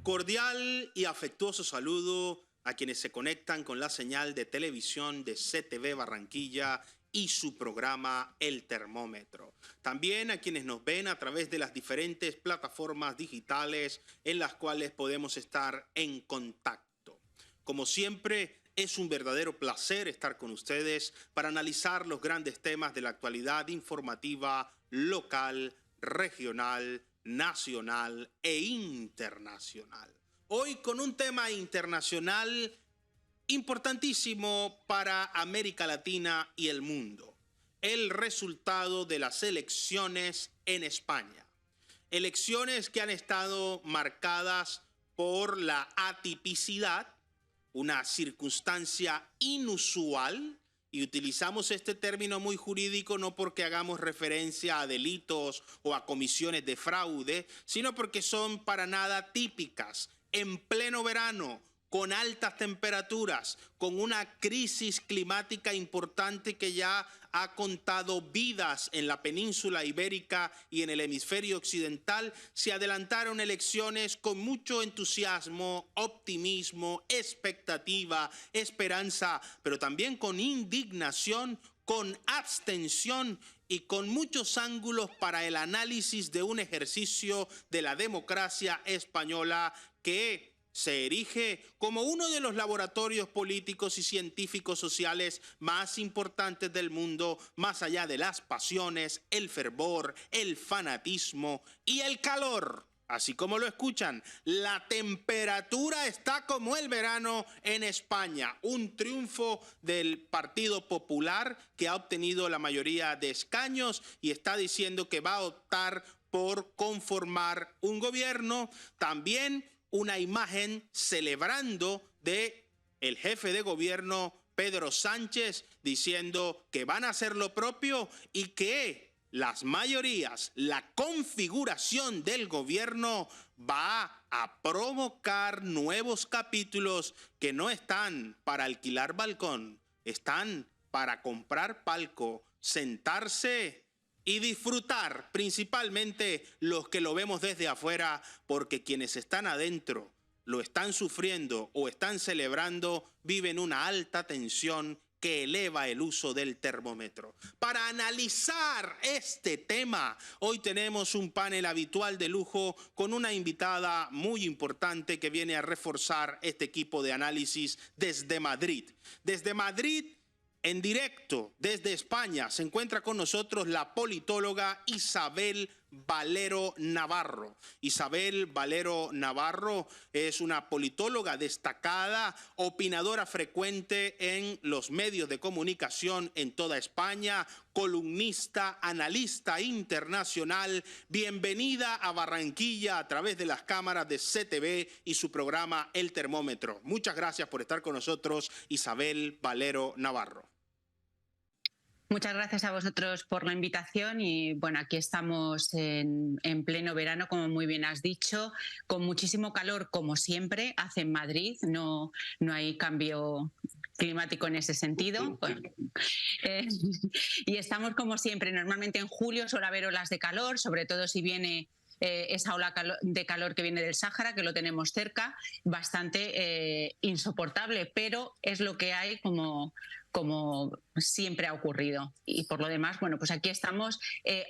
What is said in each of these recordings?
Cordial y afectuoso saludo a quienes se conectan con la señal de televisión de CTV Barranquilla y su programa El Termómetro. También a quienes nos ven a través de las diferentes plataformas digitales en las cuales podemos estar en contacto. Como siempre, es un verdadero placer estar con ustedes para analizar los grandes temas de la actualidad informativa local, regional, nacional e internacional. Hoy con un tema internacional importantísimo para América Latina y el mundo: el resultado de las elecciones en España. Elecciones que han estado marcadas por la atipicidad, una circunstancia inusual, y utilizamos este término muy jurídico no porque hagamos referencia a delitos o a comisiones de fraude, sino porque son para nada típicas. En pleno verano, con altas temperaturas, con una crisis climática importante que ya ha contado vidas en la península ibérica y en el hemisferio occidental, se adelantaron elecciones con mucho entusiasmo, optimismo, expectativa, esperanza, pero también con indignación, con abstención y con muchos ángulos para el análisis de un ejercicio de la democracia española que se erige como uno de los laboratorios políticos y científicos sociales más importantes del mundo, más allá de las pasiones, el fervor, el fanatismo y el calor. Así como lo escuchan, la temperatura está como el verano en España. Un triunfo del Partido Popular, que ha obtenido la mayoría de escaños y está diciendo que va a optar por conformar un gobierno. También una imagen celebrando de el jefe de gobierno Pedro Sánchez, diciendo que van a hacer lo propio y que las mayorías, la configuración del gobierno va a provocar nuevos capítulos que no están para alquilar balcón, están para comprar palco, sentarse y disfrutar, principalmente los que lo vemos desde afuera, porque quienes están adentro lo están sufriendo o están celebrando, viven una alta tensión que eleva el uso del termómetro. Para analizar este tema, hoy tenemos un panel habitual de lujo con una invitada muy importante que viene a reforzar este equipo de análisis desde Madrid. Desde Madrid, en directo, desde España, se encuentra con nosotros la politóloga Isabel Valero Navarro. Isabel Valero Navarro es una politóloga destacada, opinadora frecuente en los medios de comunicación en toda España, columnista, analista internacional. Bienvenida a Barranquilla a través de las cámaras de CTV y su programa El Termómetro. Muchas gracias por estar con nosotros, Isabel Valero Navarro. Muchas gracias a vosotros por la invitación y bueno, aquí estamos en pleno verano, como muy bien has dicho, con muchísimo calor como siempre hace en Madrid, no hay cambio climático en ese sentido. Bueno, y estamos como siempre, normalmente en julio suele haber olas de calor, sobre todo si viene esa ola de calor que viene del Sáhara, que lo tenemos cerca, bastante insoportable, pero es lo que hay como siempre ha ocurrido. Y por lo demás, bueno, pues aquí estamos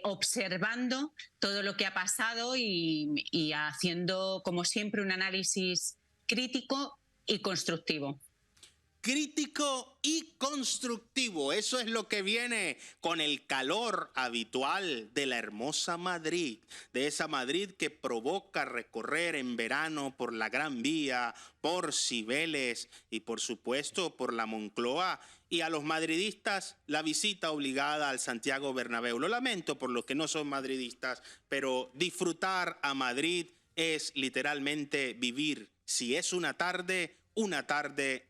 observando todo lo que ha pasado y haciendo, como siempre, un análisis crítico y constructivo. Crítico y constructivo, eso es lo que viene con el calor habitual de la hermosa Madrid, de esa Madrid que provoca recorrer en verano por la Gran Vía, por Cibeles y por supuesto por la Moncloa, y a los madridistas la visita obligada al Santiago Bernabéu. Lo lamento por los que no son madridistas, pero disfrutar a Madrid es literalmente vivir, si es una tarde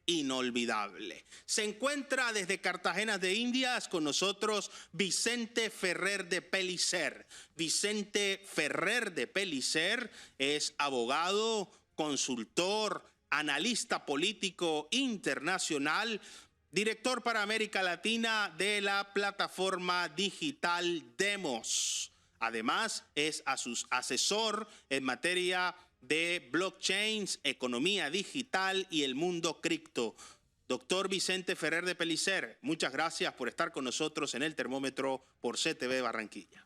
inolvidable. Se encuentra desde Cartagena de Indias con nosotros Vicente Ferrer de Pellicer. Vicente Ferrer de Pellicer es abogado, consultor, analista político internacional, director para América Latina de la plataforma digital Demos. Además, es asesor en materia de blockchains, economía digital y el mundo cripto. Doctor Vicente Ferrer de Pellicer, muchas gracias por estar con nosotros en el termómetro por CTV Barranquilla.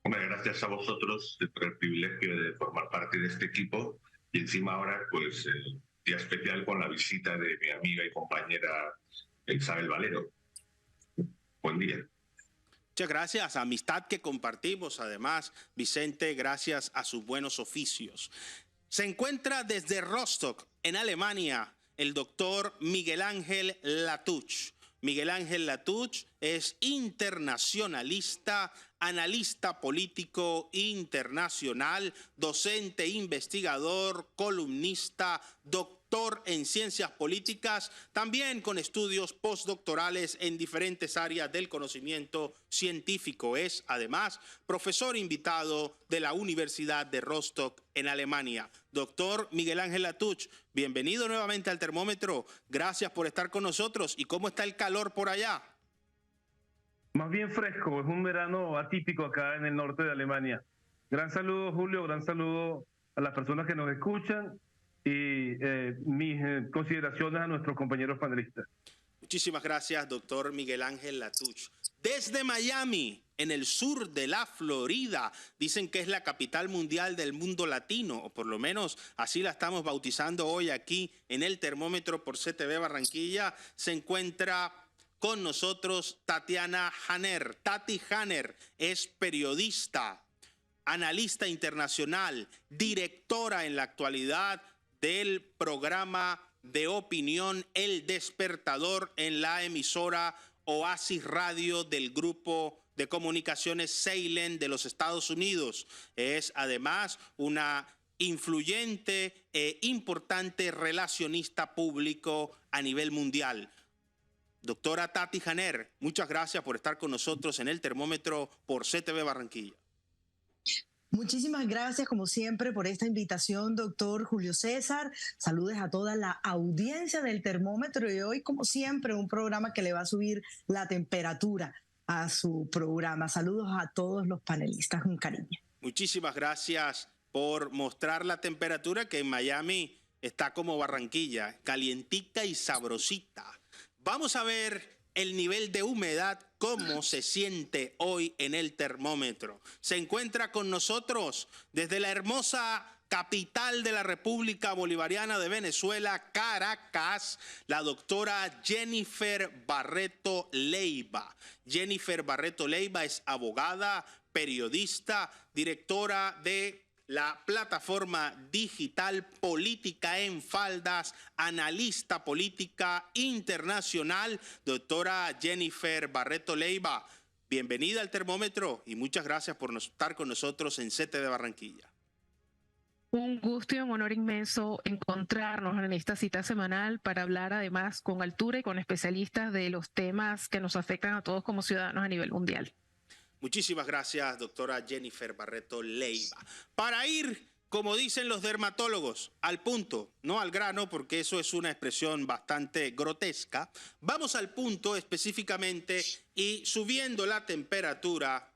Hombre, gracias a vosotros por el privilegio de formar parte de este equipo y encima ahora pues el día especial con la visita de mi amiga y compañera Isabel Valero. Buen día. Muchas gracias, amistad que compartimos además, Vicente, gracias a sus buenos oficios. Se encuentra desde Rostock, en Alemania, el doctor Miguel Ángel Latouche. Miguel Ángel Latouche es internacionalista, analista político internacional, docente, investigador, columnista, doctor en ciencias políticas, también con estudios postdoctorales en diferentes áreas del conocimiento científico. Es, además, profesor invitado de la Universidad de Rostock en Alemania. Doctor Miguel Ángel Latouche, bienvenido nuevamente al termómetro. Gracias por estar con nosotros. ¿Y cómo está el calor por allá? Más bien fresco, es un verano atípico acá en el norte de Alemania. Gran saludo, Julio, gran saludo a las personas que nos escuchan y mis consideraciones a nuestros compañeros panelistas. Muchísimas gracias, doctor Miguel Ángel Latouche. Desde Miami, en el sur de la Florida, dicen que es la capital mundial del mundo latino, o por lo menos así la estamos bautizando hoy aquí en el termómetro por CTV Barranquilla. Se encuentra con nosotros Tatiana Haner. Tati Haner es periodista, analista internacional, directora en la actualidad del programa de opinión El Despertador en la emisora Oasis Radio del grupo de comunicaciones Salem de los Estados Unidos. Es además una influyente e importante relacionista público a nivel mundial. Doctora Tati Haner, muchas gracias por estar con nosotros en el termómetro por CTV Barranquilla. Muchísimas gracias, como siempre, por esta invitación, doctor Julio César. Saludos a toda la audiencia del termómetro y hoy, como siempre, un programa que le va a subir la temperatura a su programa. Saludos a todos los panelistas, un cariño. Muchísimas gracias por mostrar la temperatura que en Miami está como Barranquilla, calientica y sabrosita. Vamos a ver el nivel de humedad, cómo se siente hoy en el termómetro. Se encuentra con nosotros desde la hermosa capital de la República Bolivariana de Venezuela, Caracas, la doctora Jennifer Barreto Leiva. Jennifer Barreto Leiva es abogada, periodista, directora de la plataforma digital Política en Faldas, analista política internacional. Doctora Jennifer Barreto Leiva, bienvenida al termómetro y muchas gracias por estar con nosotros en CTV Barranquilla. Un gusto y un honor inmenso encontrarnos en esta cita semanal para hablar además con altura y con especialistas de los temas que nos afectan a todos como ciudadanos a nivel mundial. Muchísimas gracias, doctora Jennifer Barreto Leiva. Para ir, como dicen los dermatólogos, al punto, no al grano, porque eso es una expresión bastante grotesca, vamos al punto específicamente y subiendo la temperatura,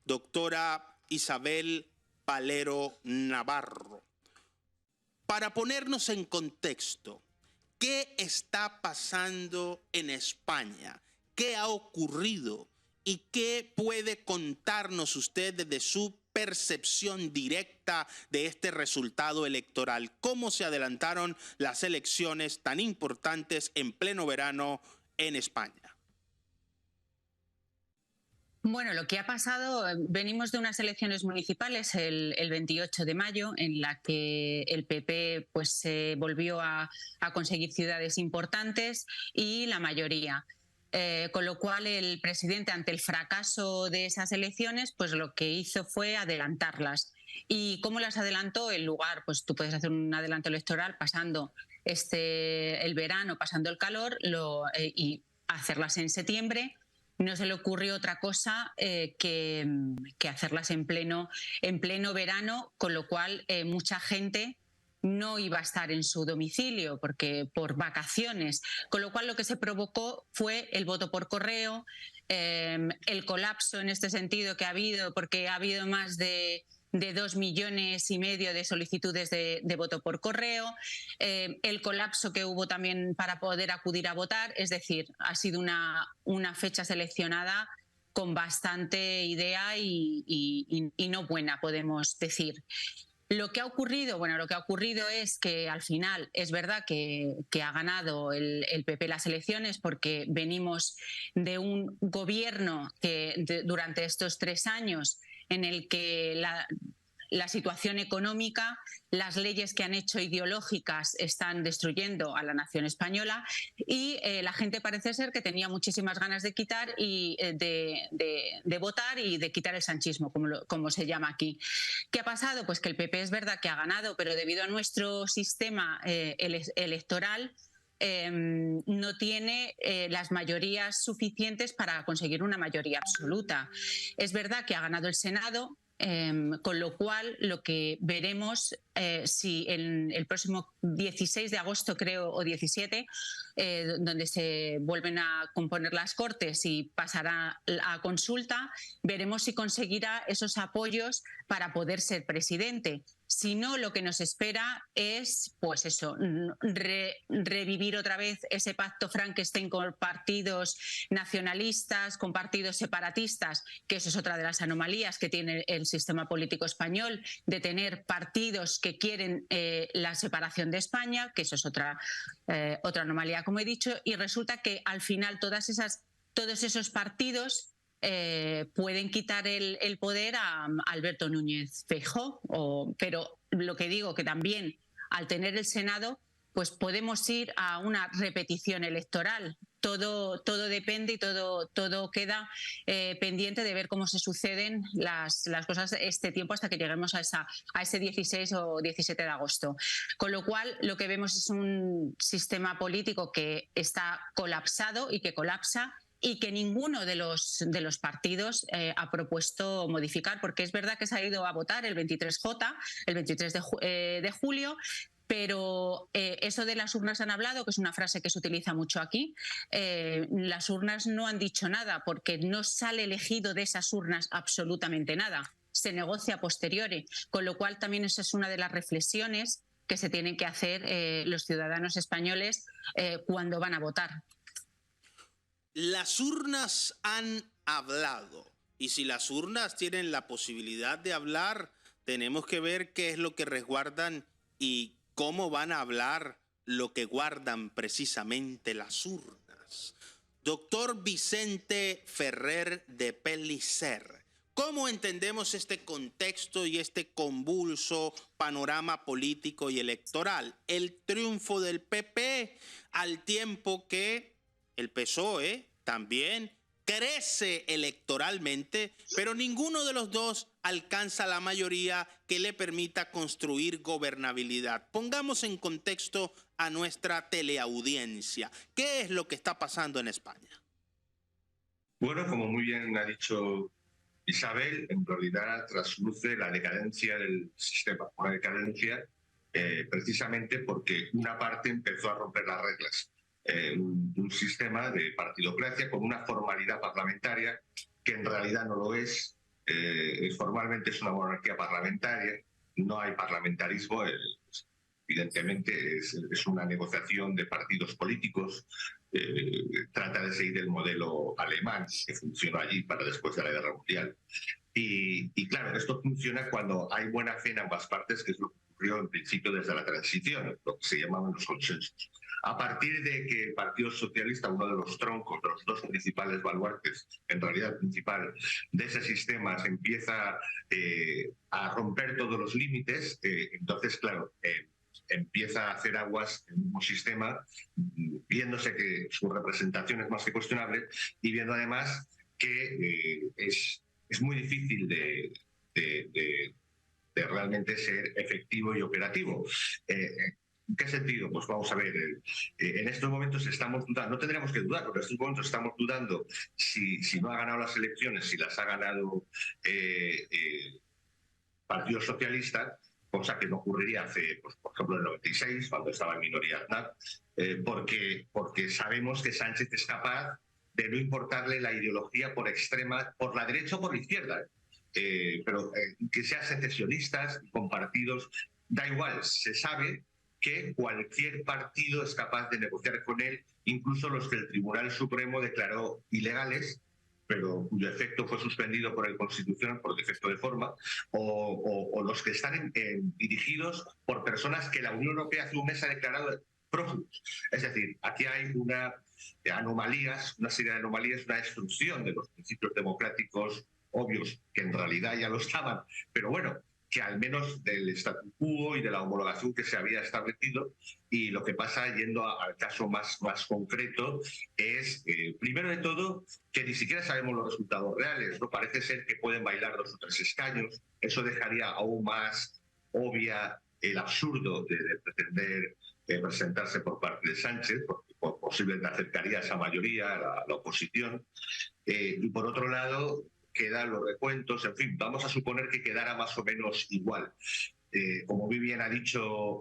doctora Isabel Valero Navarro. Para ponernos en contexto, ¿qué está pasando en España? ¿Qué ha ocurrido? ¿Y qué puede contarnos usted desde su percepción directa de este resultado electoral? ¿Cómo se adelantaron las elecciones tan importantes en pleno verano en España? Bueno, lo que ha pasado, venimos de unas elecciones municipales el 28 de mayo, en la que el PP pues, volvió a conseguir ciudades importantes y la mayoría. Con lo cual el presidente, ante el fracaso de esas elecciones, pues lo que hizo fue adelantarlas. ¿Y cómo las adelantó? En lugar, pues tú puedes hacer un adelanto electoral pasando el verano, pasando el calor y hacerlas en septiembre. No se le ocurrió otra cosa que hacerlas en pleno verano, con lo cual mucha gente no iba a estar en su domicilio porque por vacaciones, con lo cual lo que se provocó fue el voto por correo, el colapso en este sentido que ha habido, porque ha habido más de de 2,5 millones de solicitudes de voto por correo, el colapso que hubo también para poder acudir a votar. Es decir, ha sido una fecha seleccionada con bastante idea y no buena, podemos decir. Lo que ha ocurrido, bueno, lo que ha ocurrido es que al final es verdad que ha ganado el PP las elecciones, porque venimos de un gobierno que durante estos 3 años en el que la situación económica, las leyes que han hecho ideológicas están destruyendo a la nación española, y la gente parece ser que tenía muchísimas ganas de quitar y de votar y de quitar el sanchismo, como se llama aquí. ¿Qué ha pasado? Pues que el PP es verdad que ha ganado, pero debido a nuestro sistema electoral no tiene las mayorías suficientes para conseguir una mayoría absoluta. Es verdad que ha ganado el Senado, con lo cual lo que veremos si el próximo 16 de agosto, creo, o 17, donde se vuelven a componer las Cortes y pasará a consulta, veremos si conseguirá esos apoyos para poder ser presidente. Si no, lo que nos espera es, pues eso, revivir otra vez ese pacto Frankenstein con partidos nacionalistas, con partidos separatistas, que eso es otra de las anomalías que tiene el sistema político español, de tener partidos que quieren la separación de España, que eso es otra anomalía, como he dicho, y resulta que al final todos esos partidos pueden quitar el poder a Alberto Núñez Feijóo, pero lo que digo, que también al tener el Senado, pues podemos ir a una repetición electoral. Todo depende y todo queda pendiente de ver cómo se suceden las cosas este tiempo hasta que lleguemos a ese 16 o 17 de agosto. Con lo cual, lo que vemos es un sistema político que está colapsado y que colapsa, y que ninguno de los partidos ha propuesto modificar, porque es verdad que se ha ido a votar el 23J, el 23 de julio, pero eso de las urnas han hablado, que es una frase que se utiliza mucho aquí. Las urnas no han dicho nada, porque no sale elegido de esas urnas absolutamente nada. Se negocia a posteriori, con lo cual también esa es una de las reflexiones que se tienen que hacer los ciudadanos españoles cuando van a votar. Las urnas han hablado, y si las urnas tienen la posibilidad de hablar, tenemos que ver qué es lo que resguardan y cómo van a hablar lo que guardan precisamente las urnas. Doctor Vicente Ferrer de Pellicer, ¿cómo entendemos este contexto y este convulso panorama político y electoral? El triunfo del PP, al tiempo que el PSOE también crece electoralmente, pero ninguno de los dos alcanza la mayoría que le permita construir gobernabilidad. Pongamos en contexto a nuestra teleaudiencia. ¿Qué es lo que está pasando en España? Bueno, como muy bien ha dicho Isabel, en realidad trasluce la decadencia del sistema. Una decadencia precisamente porque una parte empezó a romper las reglas. Un sistema de partidocracia con una formalidad parlamentaria que en realidad no lo es. Formalmente es una monarquía parlamentaria, no hay parlamentarismo, evidentemente es una negociación de partidos políticos, trata de seguir el modelo alemán que funcionó allí para después de la Guerra Mundial. Y claro, esto funciona cuando hay buena fe en ambas partes, que es lo que ocurrió en principio desde la transición, lo que se llamaban los consensos. A partir de que el Partido Socialista, uno de los troncos, de los dos principales baluartes, en realidad el principal de ese sistema, se empieza a romper todos los límites, entonces, claro, empieza a hacer aguas en el mismo sistema, viéndose que su representación es más que cuestionable y viendo además que es muy difícil de realmente ser efectivo y operativo. ¿En qué sentido? Pues vamos a ver, en estos momentos estamos dudando, no tendríamos que dudar, pero en estos momentos estamos dudando si no ha ganado las elecciones, si las ha ganado Partido Socialista, cosa que no ocurriría hace, pues, por ejemplo, en el 96, cuando estaba en minoría Aznar, porque sabemos que Sánchez es capaz de no importarle la ideología por extrema, por la derecha o por la izquierda. pero que sean secesionistas, con partidos, da igual, se sabe que cualquier partido es capaz de negociar con él, incluso los que el Tribunal Supremo declaró ilegales, pero cuyo efecto fue suspendido por el Constitucional por defecto de forma, o los que están dirigidos por personas que la Unión Europea hace un mes ha declarado prófugos. Es decir, aquí hay una serie de anomalías, una destrucción de los principios democráticos obvios, que en realidad ya lo estaban, pero bueno, que al menos del statu quo y de la homologación que se había establecido. Y lo que pasa, yendo al caso más concreto, es, primero de todo, que ni siquiera sabemos los resultados reales. No parece ser que pueden bailar 2 o 3 escaños. Eso dejaría aún más obvia el absurdo de pretender presentarse por parte de Sánchez, porque posiblemente acercaría a esa mayoría, a la oposición. Y por otro lado, quedan los recuentos, en fin, vamos a suponer que quedara más o menos igual. Como muy bien ha dicho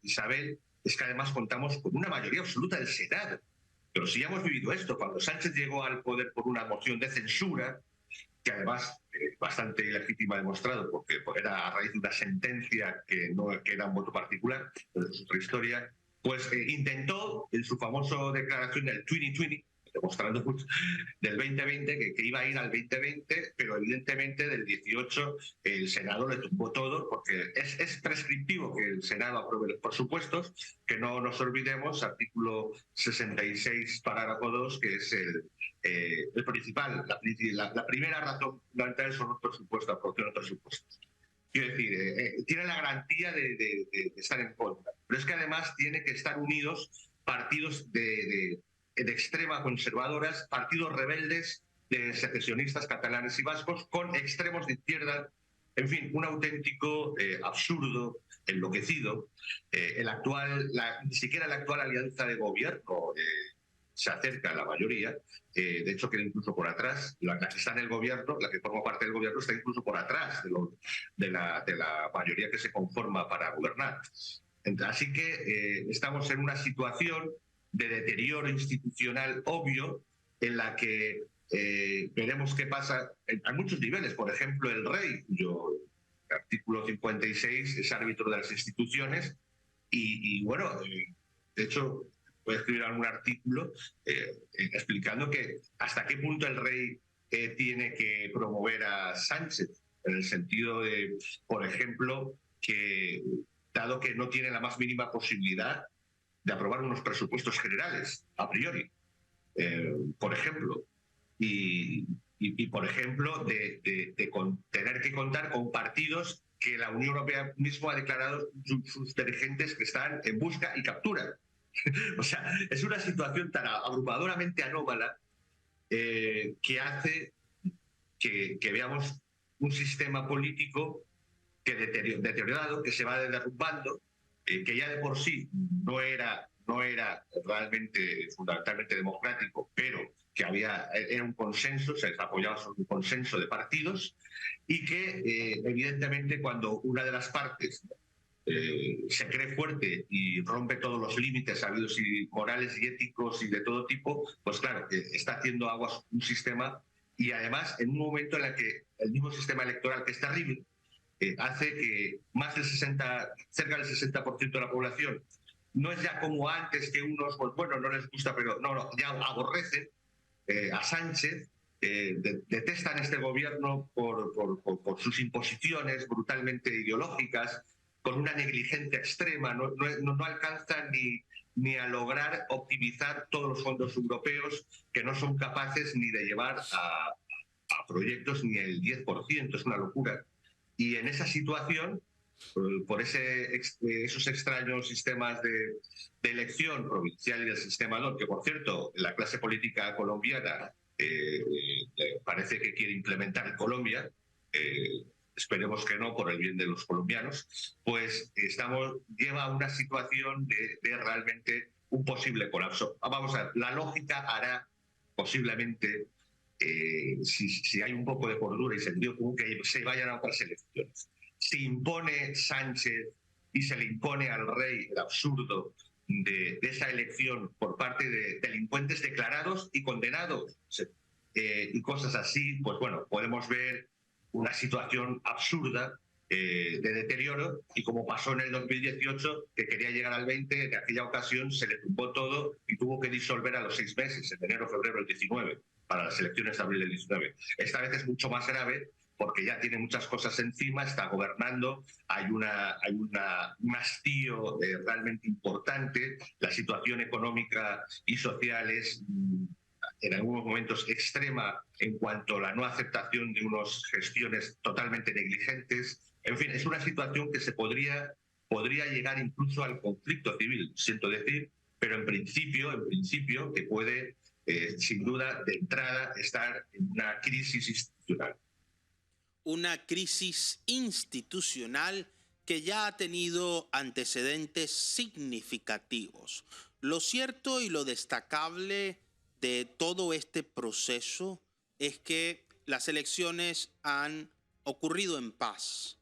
Isabel, es que además contamos con una mayoría absoluta del Senado. Pero si ya hemos vivido esto, cuando Sánchez llegó al poder por una moción de censura, que además bastante ilegítima demostrado, porque era a raíz de una sentencia que era un voto particular, pero es otra historia, pues intentó en su famosa declaración del 2020, demostrando del 2020 que iba a ir al 2020, pero evidentemente del 18 el Senado le tumbó todo, porque es prescriptivo que el Senado apruebe los presupuestos, que no nos olvidemos, artículo 66, parágrafo 2, que es el principal, la primera razón fundamental son los presupuestos, aprobación de presupuestos. Quiero decir, tiene la garantía de estar en contra, pero es que además tiene que estar unidos partidos de extrema conservadoras, partidos rebeldes de secesionistas catalanes y vascos, con extremos de izquierda, en fin, un auténtico absurdo, enloquecido. Ni siquiera la actual alianza de gobierno se acerca a la mayoría, de hecho queda incluso por atrás. La que está en el gobierno, la que forma parte del gobierno, está incluso por atrás de la mayoría que se conforma para gobernar. Así que estamos en una situación de deterioro institucional obvio, en la que veremos qué pasa a muchos niveles. Por ejemplo, el rey, cuyo artículo 56 es árbitro de las instituciones, y bueno, de hecho, voy a escribir algún artículo explicando que hasta qué punto el rey tiene que promover a Sánchez, en el sentido de, por ejemplo, que dado que no tiene la más mínima posibilidad de aprobar unos presupuestos generales, a priori, por ejemplo, y por ejemplo, de tener que contar con partidos que la Unión Europea mismo ha declarado sus dirigentes que están en busca y captura. O sea, es una situación tan abrumadoramente anómala que hace que veamos un sistema político que deteriorado, que se va derrumbando, que ya de por sí no era realmente fundamentalmente democrático, pero que era un consenso, se apoyaba sobre un consenso de partidos, y que evidentemente cuando una de las partes se cree fuerte y rompe todos los límites habidos y morales y éticos y de todo tipo, pues claro, está haciendo aguas un sistema, y además en un momento en el que el mismo sistema electoral, que es terrible, hace que cerca del 60% de la población no es ya como antes, que unos, pues bueno, no les gusta, pero no, ya aborrecen a Sánchez, detestan este gobierno por sus imposiciones brutalmente ideológicas, con una negligencia extrema, no alcanzan ni a lograr optimizar todos los fondos europeos, que no son capaces ni de llevar a proyectos ni el 10%, es una locura. Y en esa situación, por esos extraños sistemas de elección provincial y del sistema DON, que por cierto, la clase política colombiana parece que quiere implementar en Colombia, esperemos que no, por el bien de los colombianos, pues lleva a una situación de realmente un posible colapso. Vamos a ver, la lógica hará posiblemente, si hay un poco de cordura y sentido común, que se vayan a otras elecciones. Si impone Sánchez y se le impone al rey el absurdo de esa elección por parte de delincuentes declarados y condenados y cosas así, pues bueno, podemos ver una situación absurda de deterioro, y como pasó en el 2018, que quería llegar al 20, en aquella ocasión se le tumbó todo y tuvo que disolver a los 6 meses, en enero, febrero del 19, para las elecciones de abril del 19. Esta vez es mucho más grave porque ya tiene muchas cosas encima, está gobernando, hay un hastío realmente importante, la situación económica y social es en algunos momentos extrema en cuanto a la no aceptación de unas gestiones totalmente negligentes. En fin, es una situación que se podría llegar incluso al conflicto civil, siento decir, pero en principio que puede, sin duda, de entrada, estar en una crisis institucional. Una crisis institucional que ya ha tenido antecedentes significativos. Lo cierto y lo destacable de todo este proceso es que las elecciones han ocurrido en paz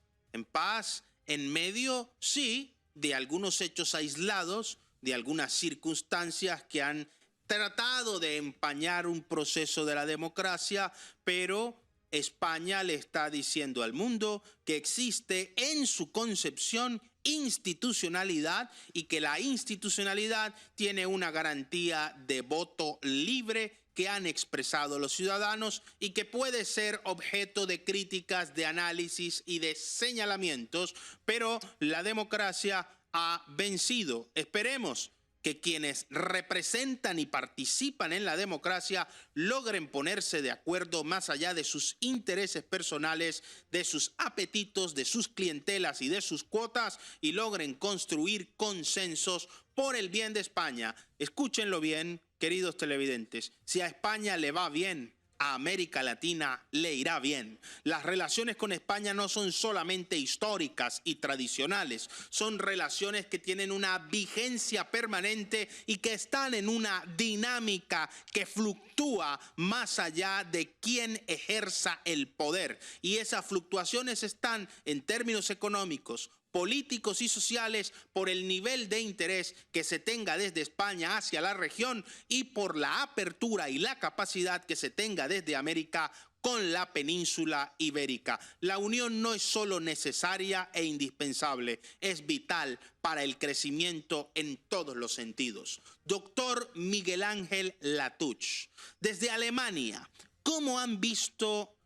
en medio, sí, de algunos hechos aislados, de algunas circunstancias que han tratado de empañar un proceso de la democracia, pero España le está diciendo al mundo que existe en su concepción institucionalidad y que la institucionalidad tiene una garantía de voto libre que han expresado los ciudadanos y que puede ser objeto de críticas, de análisis y de señalamientos, pero la democracia ha vencido. Esperemos que quienes representan y participan en la democracia logren ponerse de acuerdo más allá de sus intereses personales, de sus apetitos, de sus clientelas y de sus cuotas, y logren construir consensos por el bien de España. Escúchenlo bien, queridos televidentes. Si a España le va bien, a América Latina le irá bien. Las relaciones con España no son solamente históricas y tradicionales, son relaciones que tienen una vigencia permanente y que están en una dinámica que fluctúa más allá de quién ejerza el poder. Y esas fluctuaciones están en términos económicos, políticos y sociales por el nivel de interés que se tenga desde España hacia la región y por la apertura y la capacidad que se tenga desde América con la península ibérica. La unión no es solo necesaria e indispensable, es vital para el crecimiento en todos los sentidos. Doctor Miguel Ángel Latouche, desde Alemania, ¿cómo han visto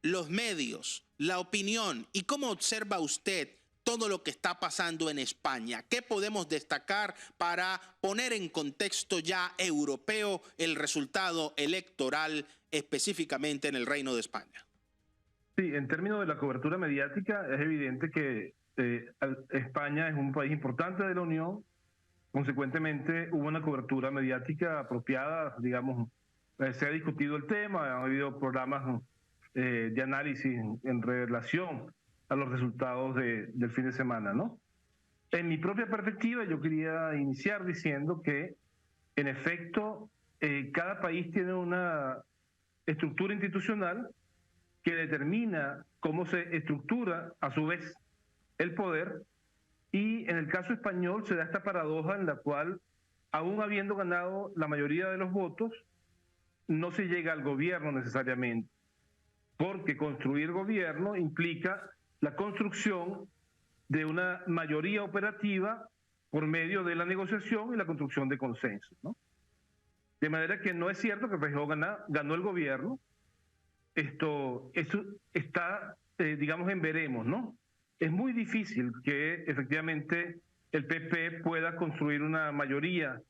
los medios, la opinión y cómo observa usted todo lo que está pasando en España? ¿Qué podemos destacar para poner en contexto ya europeo el resultado electoral específicamente en el Reino de España? Sí, en términos de la cobertura mediática, es evidente que España es un país importante de la Unión. Consecuentemente, hubo una cobertura mediática apropiada, digamos, se ha discutido el tema, ha habido programas de análisis en relación a los resultados del fin de semana, ¿no? En mi propia perspectiva, yo quería iniciar diciendo que, en efecto, cada país tiene una estructura institucional que determina cómo se estructura, a su vez, el poder, y en el caso español se da esta paradoja en la cual, aún habiendo ganado la mayoría de los votos, no se llega al gobierno necesariamente, porque construir gobierno implica la construcción de una mayoría operativa por medio de la negociación y la construcción de consensos, ¿no? De manera que no es cierto que Feijóo ganó el gobierno. Eso está, digamos, en veremos, ¿no? Es muy difícil que efectivamente el PP pueda construir una mayoría.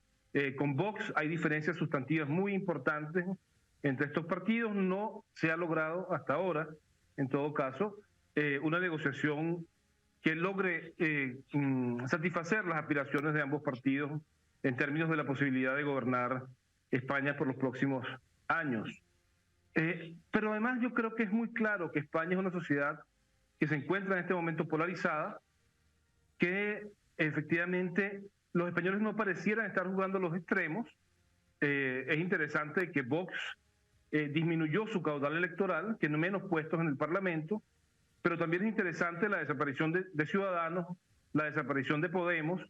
Con Vox hay diferencias sustantivas muy importantes entre estos partidos. No se ha logrado hasta ahora, en todo caso, una negociación que logre satisfacer las aspiraciones de ambos partidos en términos de la posibilidad de gobernar España por los próximos años. Pero además yo creo que es muy claro que España es una sociedad que se encuentra en este momento polarizada, que efectivamente los españoles no parecieran estar jugando los extremos. Es interesante que Vox disminuyó su caudal electoral, tiene menos puestos en el Parlamento, pero también es interesante la desaparición de Ciudadanos, la desaparición de Podemos,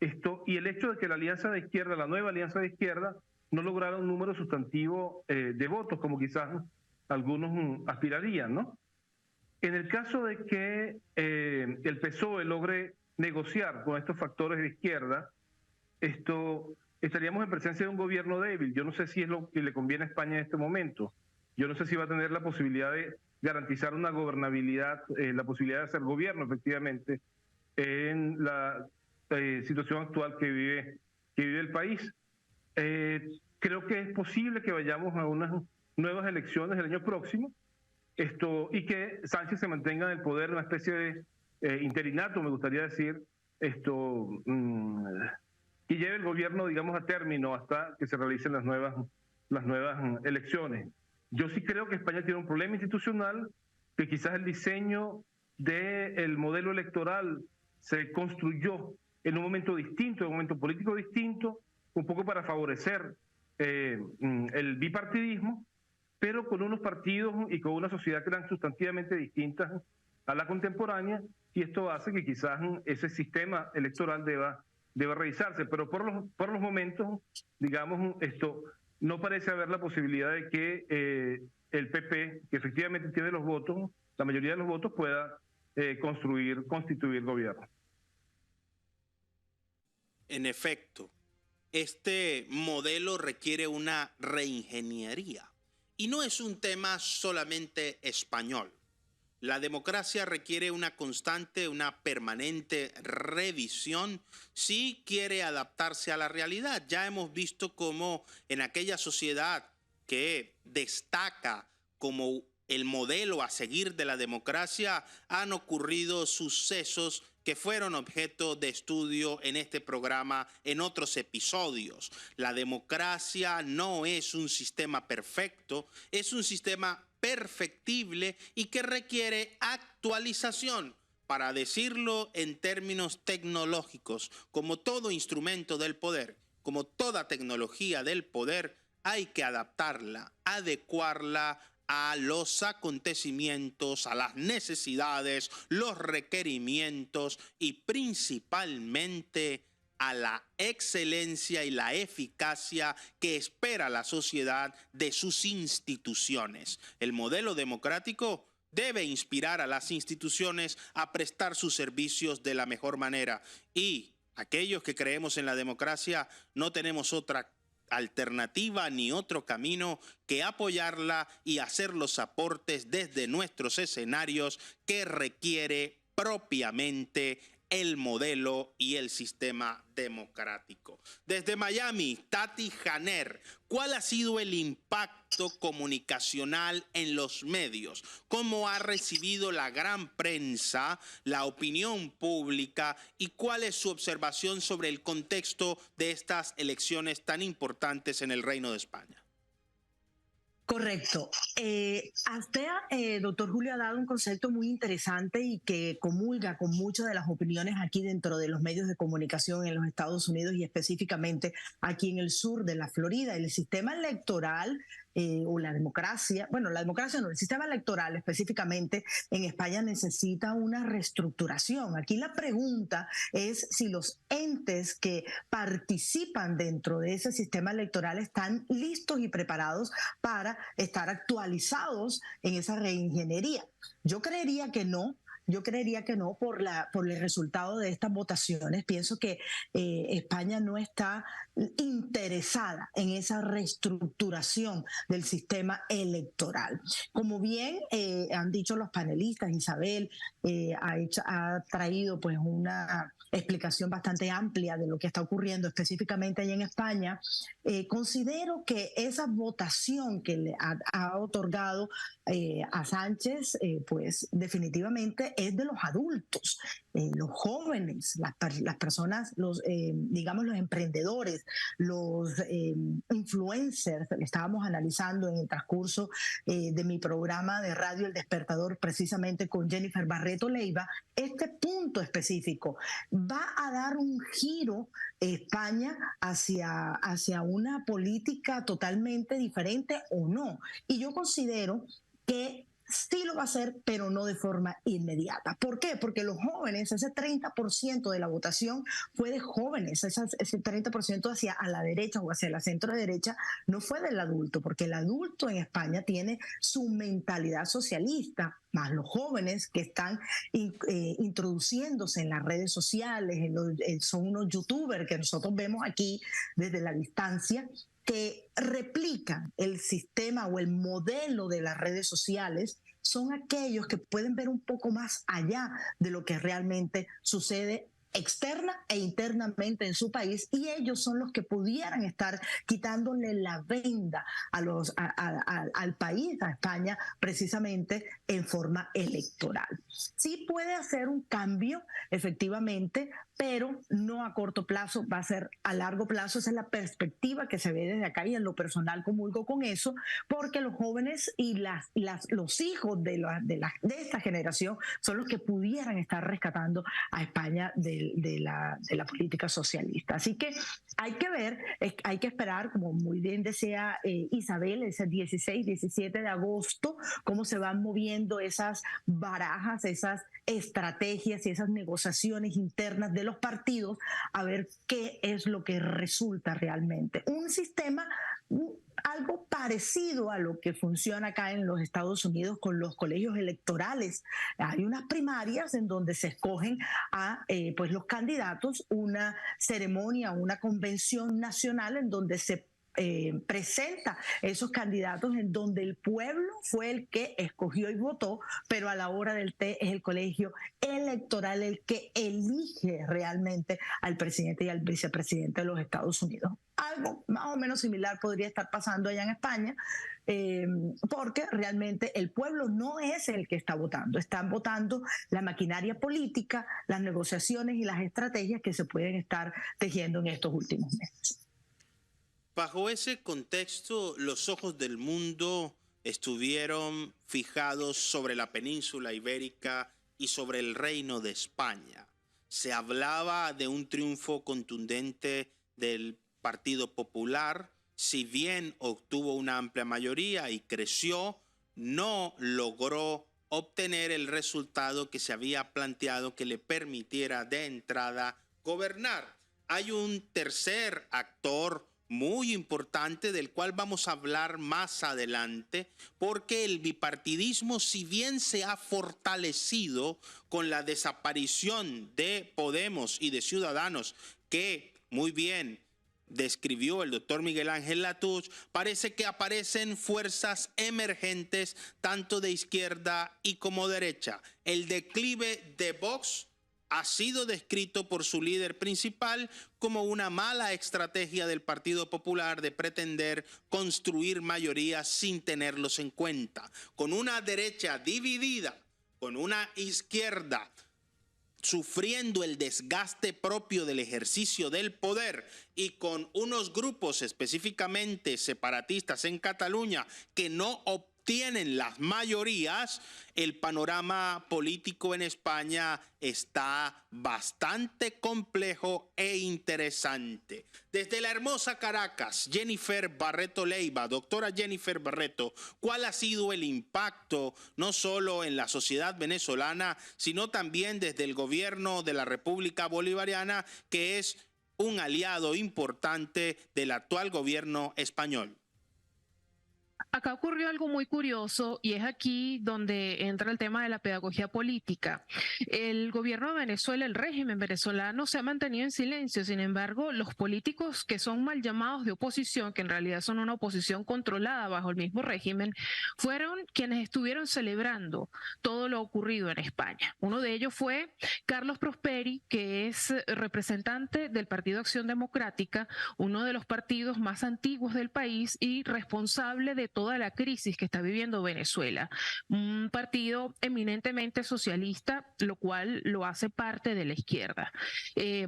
y el hecho de que la alianza de izquierda, la nueva alianza de izquierda, no lograron un número sustantivo de votos, como quizás algunos aspirarían, ¿no? En el caso de que el PSOE logre negociar con estos factores de izquierda, estaríamos en presencia de un gobierno débil. Yo no sé si es lo que le conviene a España en este momento. Yo no sé si va a tener la posibilidad de garantizar una gobernabilidad, la posibilidad de hacer gobierno efectivamente en la situación actual que vive el país. Creo que es posible que vayamos a unas nuevas elecciones el año próximo, y que Sánchez se mantenga en el poder, una especie de interinato, me gustaría decir, y lleve el gobierno, digamos, a término hasta que se realicen las nuevas elecciones. Yo sí creo que España tiene un problema institucional, que quizás el diseño del modelo electoral se construyó en un momento distinto, en un momento político distinto, un poco para favorecer el bipartidismo, pero con unos partidos y con una sociedad que eran sustantivamente distintas a la contemporánea, y esto hace que quizás ese sistema electoral deba revisarse. Pero por los momentos, digamos, no parece haber la posibilidad de que el PP, que efectivamente tiene los votos, la mayoría de los votos, pueda constituir gobierno. En efecto, este modelo requiere una reingeniería. Y no es un tema solamente español. La democracia requiere una constante, una permanente revisión si quiere adaptarse a la realidad. Ya hemos visto cómo en aquella sociedad que destaca como el modelo a seguir de la democracia han ocurrido sucesos que fueron objeto de estudio en este programa en otros episodios. La democracia no es un sistema perfecto, es un sistema perfectible y que requiere actualización. Para decirlo en términos tecnológicos, como todo instrumento del poder, como toda tecnología del poder, hay que adaptarla, adecuarla a los acontecimientos, a las necesidades, los requerimientos y principalmente a la excelencia y la eficacia que espera la sociedad de sus instituciones. El modelo democrático debe inspirar a las instituciones a prestar sus servicios de la mejor manera, y aquellos que creemos en la democracia no tenemos otra alternativa ni otro camino que apoyarla y hacer los aportes desde nuestros escenarios que requiere propiamente el modelo y el sistema democrático. Desde Miami, Tati Janer, ¿cuál ha sido el impacto comunicacional en los medios? ¿Cómo ha recibido la gran prensa, la opinión pública, y cuál es su observación sobre el contexto de estas elecciones tan importantes en el Reino de España? Correcto. Doctor Julio, ha dado un concepto muy interesante y que comulga con muchas de las opiniones aquí dentro de los medios de comunicación en los Estados Unidos y específicamente aquí en el sur de la Florida. El sistema electoral o la democracia no, el sistema electoral específicamente en España necesita una reestructuración. Aquí la pregunta es si los entes que participan dentro de ese sistema electoral están listos y preparados para estar actualizados en esa reingeniería. Yo creería que no. Por el resultado de estas votaciones. Pienso que España no está interesada en esa reestructuración del sistema electoral. Como bien han dicho los panelistas, Isabel ha traído pues una explicación bastante amplia de lo que está ocurriendo específicamente allá en España. Considero que esa votación que le ha otorgado a Sánchez, pues definitivamente es de los adultos, los jóvenes, las personas, digamos los emprendedores, los influencers. Estábamos analizando en el transcurso de mi programa de radio El Despertador, precisamente con Jennifer Barreto Leiva, este punto específico. ¿Va a dar un giro España hacia una política totalmente diferente o no? Y yo considero que sí lo va a hacer, pero no de forma inmediata. ¿Por qué? Porque los jóvenes, ese 30% de la votación fue de jóvenes, ese 30% hacia a la derecha o hacia la centro derecha, no fue del adulto, porque el adulto en España tiene su mentalidad socialista, más los jóvenes que están introduciéndose en las redes sociales, son unos youtubers que nosotros vemos aquí desde la distancia, que replican el sistema o el modelo de las redes sociales, son aquellos que pueden ver un poco más allá de lo que realmente sucede externa e internamente en su país, y ellos son los que pudieran estar quitándole la venda al país, a España, precisamente en forma electoral. Sí puede hacer un cambio, efectivamente, pero no a corto plazo, va a ser a largo plazo. Esa es la perspectiva que se ve desde acá, y en lo personal comulgo con eso, porque los jóvenes y los hijos de esta generación son los que pudieran estar rescatando a España de la política socialista. Así que hay que ver, hay que esperar, como muy bien decía Isabel, ese 16, 17 de agosto, cómo se van moviendo esas barajas, esas estrategias y esas negociaciones internas de los partidos, a ver qué es lo que resulta realmente. Un sistema algo parecido a lo que funciona acá en los Estados Unidos con los colegios electorales. Hay unas primarias en donde se escogen a pues los candidatos, una ceremonia, una convención nacional en donde se presenta esos candidatos, en donde el pueblo fue el que escogió y votó, pero a la hora del té es el colegio electoral el que elige realmente al presidente y al vicepresidente de los Estados Unidos. Algo más o menos similar podría estar pasando allá en España, porque realmente el pueblo no es el que está votando, están votando la maquinaria política, las negociaciones y las estrategias que se pueden estar tejiendo en estos últimos meses. Bajo ese contexto, los ojos del mundo estuvieron fijados sobre la península ibérica y sobre el Reino de España. Se hablaba de un triunfo contundente del Partido Popular. Si bien obtuvo una amplia mayoría y creció, no logró obtener el resultado que se había planteado que le permitiera de entrada gobernar. Hay un tercer actor muy importante del cual vamos a hablar más adelante, porque el bipartidismo, si bien se ha fortalecido con la desaparición de Podemos y de Ciudadanos, que muy bien describió el doctor Miguel Ángel Latouche, parece que aparecen fuerzas emergentes tanto de izquierda y como derecha. El declive de Vox ha sido descrito por su líder principal como una mala estrategia del Partido Popular de pretender construir mayorías sin tenerlos en cuenta. Con una derecha dividida, con una izquierda sufriendo el desgaste propio del ejercicio del poder y con unos grupos específicamente separatistas en Cataluña que no obtienen las mayorías, el panorama político en España está bastante complejo e interesante. Desde la hermosa Caracas, Jennifer Barreto Leiva, doctora Jennifer Barreto, ¿cuál ha sido el impacto no solo en la sociedad venezolana, sino también desde el gobierno de la República Bolivariana, que es un aliado importante del actual gobierno español? Acá ocurrió algo muy curioso, y es aquí donde entra el tema de la pedagogía política. El gobierno de Venezuela, el régimen venezolano, se ha mantenido en silencio. Sin embargo, los políticos que son mal llamados de oposición, que en realidad son una oposición controlada bajo el mismo régimen, fueron quienes estuvieron celebrando todo lo ocurrido en España. Uno de ellos fue Carlos Prosperi, que es representante del Partido Acción Democrática, uno de los partidos más antiguos del país y responsable de toda la crisis que está viviendo Venezuela. Un partido eminentemente socialista, lo cual lo hace parte de la izquierda.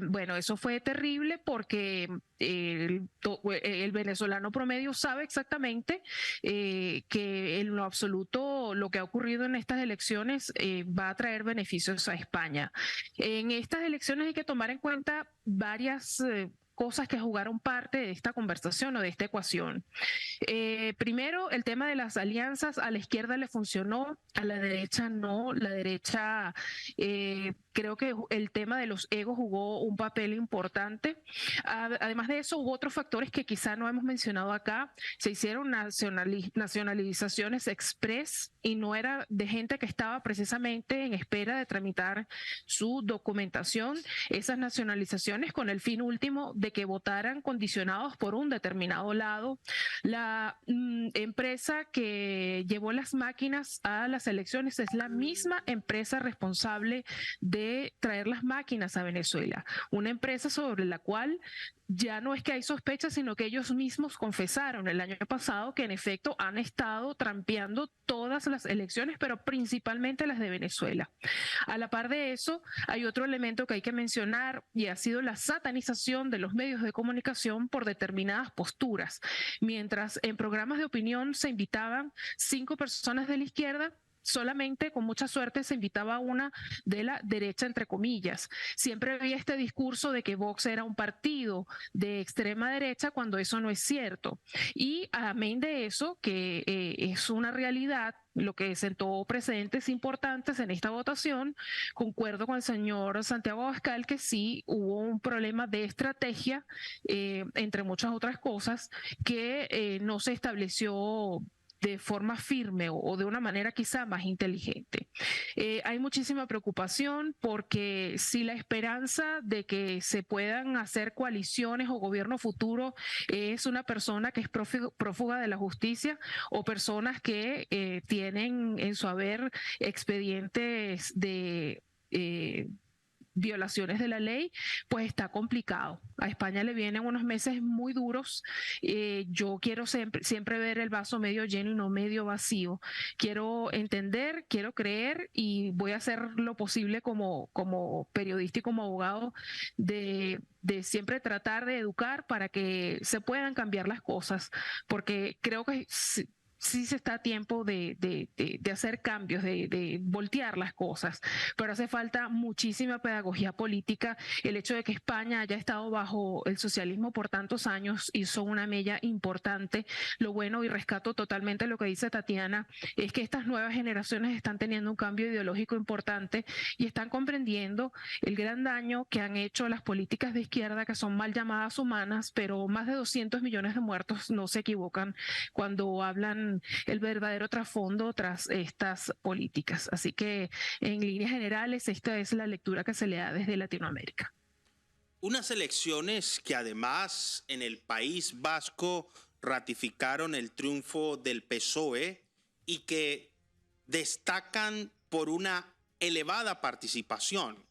Bueno, eso fue terrible porque el venezolano promedio sabe exactamente que en lo absoluto lo que ha ocurrido en estas elecciones va a traer beneficios a España. En estas elecciones hay que tomar en cuenta varias cosas que jugaron parte de esta conversación o de esta ecuación. Primero, el tema de las alianzas. A la izquierda le funcionó, a la derecha no. La derecha, creo que el tema de los egos jugó un papel importante. Además de eso, hubo otros factores que quizá no hemos mencionado acá. Se hicieron nacionalizaciones express y no era de gente que estaba precisamente en espera de tramitar su documentación. Esas nacionalizaciones con el fin último de que votaran condicionados por un determinado lado. La empresa que llevó las máquinas a las elecciones es la misma empresa responsable de traer las máquinas a Venezuela. Una empresa sobre la cual ya no es que hay sospechas, sino que ellos mismos confesaron el año pasado que en efecto han estado trampeando todas las elecciones, pero principalmente las de Venezuela. A la par de eso, hay otro elemento que hay que mencionar y ha sido la satanización de los medios de comunicación por determinadas posturas. Mientras en programas de opinión se invitaban 5 personas de la izquierda, solamente con mucha suerte se invitaba a una de la derecha, entre comillas. Siempre había este discurso de que Vox era un partido de extrema derecha cuando eso no es cierto. Y amén de eso, que es una realidad, lo que sentó precedentes importantes en esta votación, concuerdo con el señor Santiago Abascal que sí hubo un problema de estrategia, entre muchas otras cosas, que no se estableció de forma firme o de una manera quizá más inteligente. Hay muchísima preocupación porque si la esperanza de que se puedan hacer coaliciones o gobierno futuro es una persona que es prófuga de la justicia o personas que tienen en su haber expedientes de violaciones de la ley, pues está complicado. A España le vienen unos meses muy duros. Yo quiero siempre ver el vaso medio lleno y no medio vacío. Quiero entender, quiero creer y voy a hacer lo posible como periodista y como abogado de siempre tratar de educar para que se puedan cambiar las cosas, porque creo que sí se está a tiempo de hacer cambios, de voltear las cosas, pero hace falta muchísima pedagogía política. El hecho de que España haya estado bajo el socialismo por tantos años hizo una mella importante. Lo bueno, y rescato totalmente lo que dice Tatiana, es que estas nuevas generaciones están teniendo un cambio ideológico importante y están comprendiendo el gran daño que han hecho las políticas de izquierda, que son mal llamadas humanas, pero más de 200 millones de muertos no se equivocan cuando hablan el verdadero trasfondo tras estas políticas. Así que en líneas generales esta es la lectura que se le da desde Latinoamérica. Unas elecciones que además en el País Vasco ratificaron el triunfo del PSOE y que destacan por una elevada participación.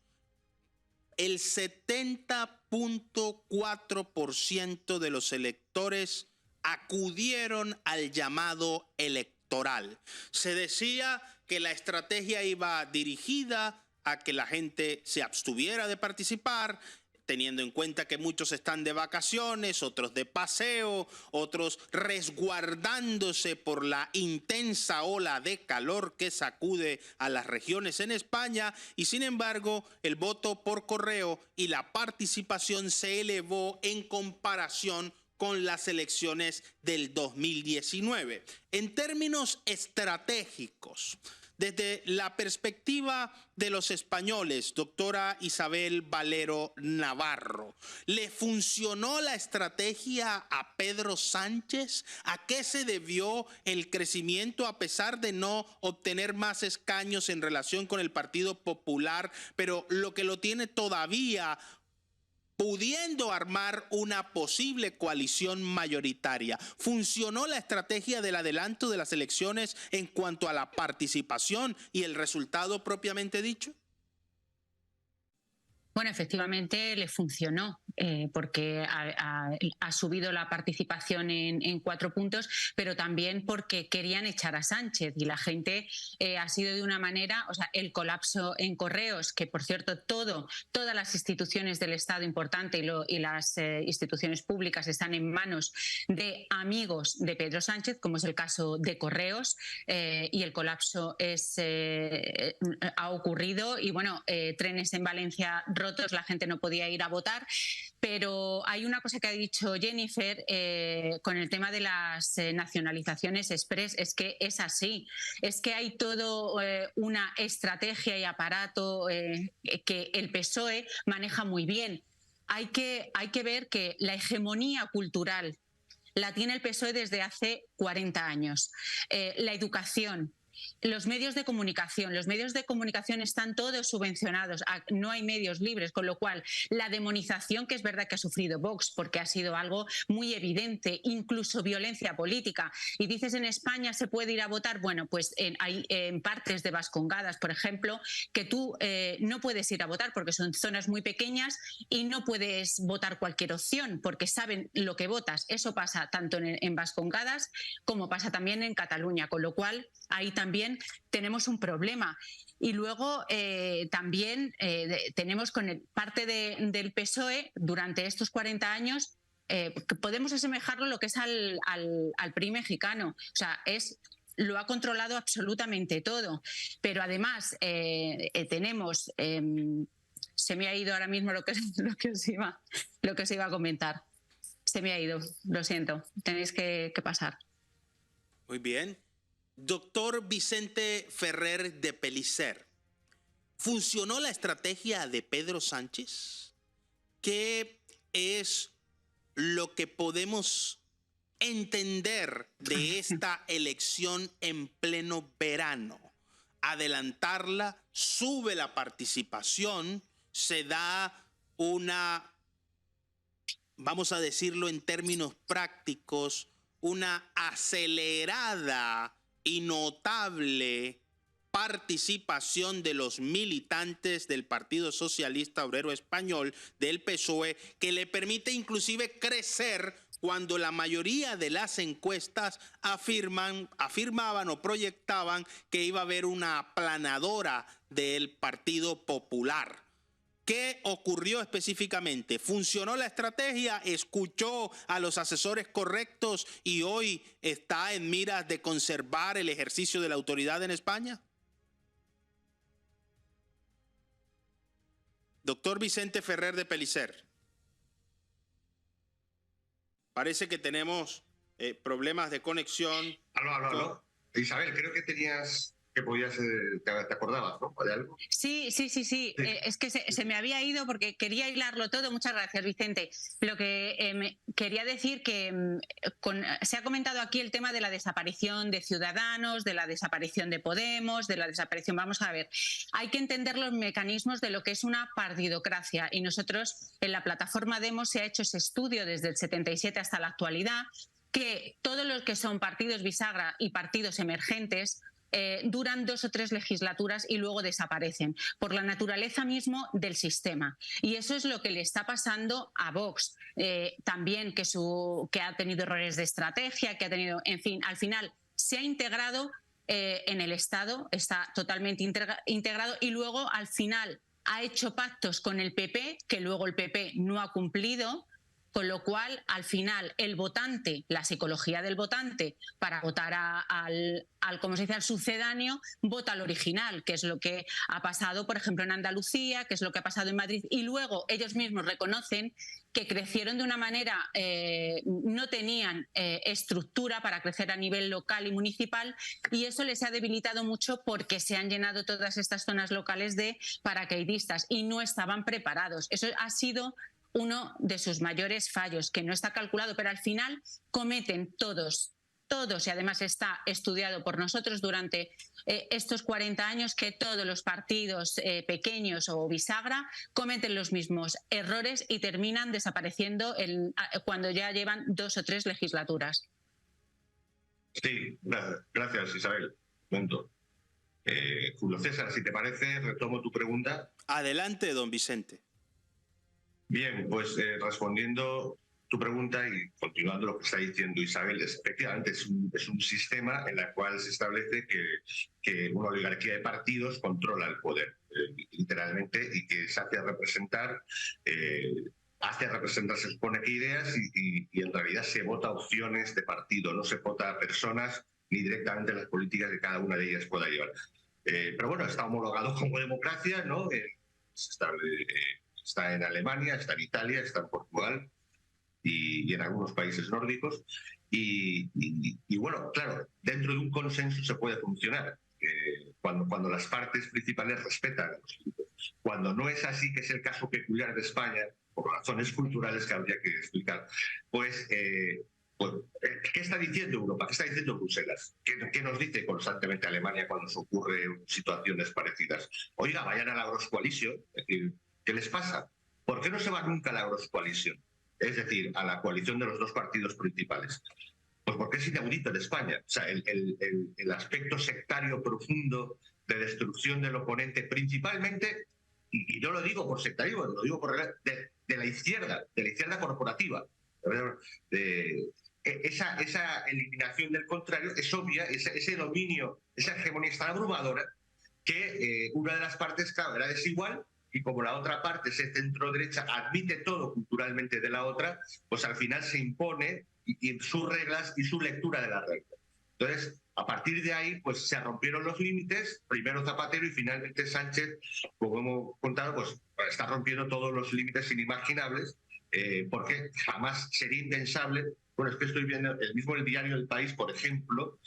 El 70.4% de los electores acudieron al llamado electoral. Se decía que la estrategia iba dirigida a que la gente se abstuviera de participar, teniendo en cuenta que muchos están de vacaciones, otros de paseo, otros resguardándose por la intensa ola de calor que sacude a las regiones en España, y sin embargo el voto por correo y la participación se elevó en comparación con las elecciones del 2019. En términos estratégicos, desde la perspectiva de los españoles, doctora Isabel Valero Navarro, ¿le funcionó la estrategia a Pedro Sánchez? ¿A qué se debió el crecimiento a pesar de no obtener más escaños en relación con el Partido Popular, pero lo que lo tiene todavía pudiendo armar una posible coalición mayoritaria? ¿Funcionó la estrategia del adelanto de las elecciones en cuanto a la participación y el resultado propiamente dicho? Bueno, efectivamente le funcionó, porque ha subido la participación en 4 puntos, pero también porque querían echar a Sánchez y la gente ha sido de una manera, o sea, el colapso en Correos, que por cierto todas las instituciones del Estado importante y las instituciones públicas están en manos de amigos de Pedro Sánchez, como es el caso de Correos, y el colapso ha ocurrido y bueno, trenes en Valencia rotos, la gente no podía ir a votar. pero hay una cosa que ha dicho Jennifer con el tema de las nacionalizaciones express, es que es así, es que hay todo una estrategia y aparato que el PSOE maneja muy bien. Hay que ver que la hegemonía cultural la tiene el PSOE desde hace 40 años. La educación, los medios de comunicación están todos subvencionados, no hay medios libres, con lo cual la demonización, que es verdad que ha sufrido Vox, porque ha sido algo muy evidente, incluso violencia política. Y dices, en España se puede ir a votar, bueno, pues hay en partes de Vascongadas, por ejemplo, que tú no puedes ir a votar porque son zonas muy pequeñas y no puedes votar cualquier opción porque saben lo que votas. Eso pasa tanto en Vascongadas como pasa también en Cataluña, con lo cual ahí también tenemos un problema. Y luego también tenemos con parte del PSOE durante estos 40 años, podemos asemejarlo a lo que es al PRI mexicano. O sea, lo ha controlado absolutamente todo. Pero además tenemos... se me ha ido ahora mismo lo que os iba a comentar. Se me ha ido, lo siento. Tenéis que pasar. Muy bien. Doctor Vicente Ferrer de Pellicer, ¿funcionó la estrategia de Pedro Sánchez? ¿Qué es lo que podemos entender de esta elección en pleno verano? Adelantarla, sube la participación, se da una, vamos a decirlo en términos prácticos, una acelerada y notable participación de los militantes del Partido Socialista Obrero Español, del PSOE, que le permite inclusive crecer cuando la mayoría de las encuestas afirmaban o proyectaban que iba a haber una aplanadora del Partido Popular. ¿Qué ocurrió específicamente? ¿Funcionó la estrategia? ¿Escuchó a los asesores correctos y hoy está en miras de conservar el ejercicio de la autoridad en España? Doctor Vicente Ferrer de Pellicer. Parece que tenemos problemas de conexión. Aló. Isabel, creo que te acordabas, ¿no? ¿De algo? Sí. Es que se me había ido porque quería hilarlo todo. Muchas gracias, Vicente. Lo que quería decir que se ha comentado aquí el tema de la desaparición de Ciudadanos, de la desaparición de Podemos, de la desaparición... Vamos a ver, hay que entender los mecanismos de lo que es una partidocracia y nosotros en la plataforma Demos se ha hecho ese estudio desde el 77 hasta la actualidad, que todos los que son partidos bisagra y partidos emergentes duran 2 o 3 legislaturas y luego desaparecen por la naturaleza mismo del sistema. Y eso es lo que le está pasando a Vox. También que ha tenido errores de estrategia, que ha tenido, en fin, al final se ha integrado en el Estado, está totalmente integrado y luego al final ha hecho pactos con el PP, que luego el PP no ha cumplido. Con lo cual, al final, el votante, la psicología del votante, para votar como se dice, al sucedáneo, vota al original, que es lo que ha pasado, por ejemplo, en Andalucía, que es lo que ha pasado en Madrid. Y luego ellos mismos reconocen que crecieron de una manera, no tenían estructura para crecer a nivel local y municipal, y eso les ha debilitado mucho porque se han llenado todas estas zonas locales de paracaidistas y no estaban preparados. Eso ha sido uno de sus mayores fallos, que no está calculado, pero al final cometen todos, y además está estudiado por nosotros durante estos 40 años, que todos los partidos pequeños o bisagra cometen los mismos errores y terminan desapareciendo cuando ya llevan 2 o 3 legislaturas. Sí, gracias, Isabel. Momento. Julio César, si te parece, retomo tu pregunta. Adelante, don Vicente. Bien, pues respondiendo tu pregunta y continuando lo que está diciendo Isabel, efectivamente es un sistema en el cual se establece que una oligarquía de partidos controla el poder, literalmente, y que se hace representar, se supone que ideas y en realidad se vota opciones de partido, no se vota a personas ni directamente las políticas que cada una de ellas pueda llevar. Pero bueno, está homologado como democracia, ¿no? Está en Alemania, está en Italia, está en Portugal y en algunos países nórdicos. Y bueno, claro, dentro de un consenso se puede funcionar. Cuando las partes principales respetan los límites. Cuando no es así, que es el caso peculiar de España, por razones culturales que habría que explicar, pues, ¿qué está diciendo Europa? ¿Qué está diciendo Bruselas? ¿Qué nos dice constantemente Alemania cuando se ocurren situaciones parecidas? Oiga, vayan a la Großkoalition. Es decir, ¿qué les pasa? ¿Por qué no se va nunca a la Großkoalition? Es decir, a la coalición de los dos partidos principales. Pues porque es inaudito en España. O sea, el aspecto sectario profundo de destrucción del oponente, principalmente, y no lo digo por sectarismo, lo digo por de la izquierda corporativa. Esa eliminación del contrario es obvia, ese dominio, esa hegemonía es tan abrumadora que una de las partes, claro, era desigual, y como la otra parte, ese centro-derecha, admite todo culturalmente de la otra, pues al final se impone y sus reglas y su lectura de las reglas. Entonces, a partir de ahí, pues se rompieron los límites, primero Zapatero y finalmente Sánchez, como hemos contado, pues está rompiendo todos los límites inimaginables, porque jamás sería impensable. Bueno, es que estoy viendo, el diario El País, por ejemplo,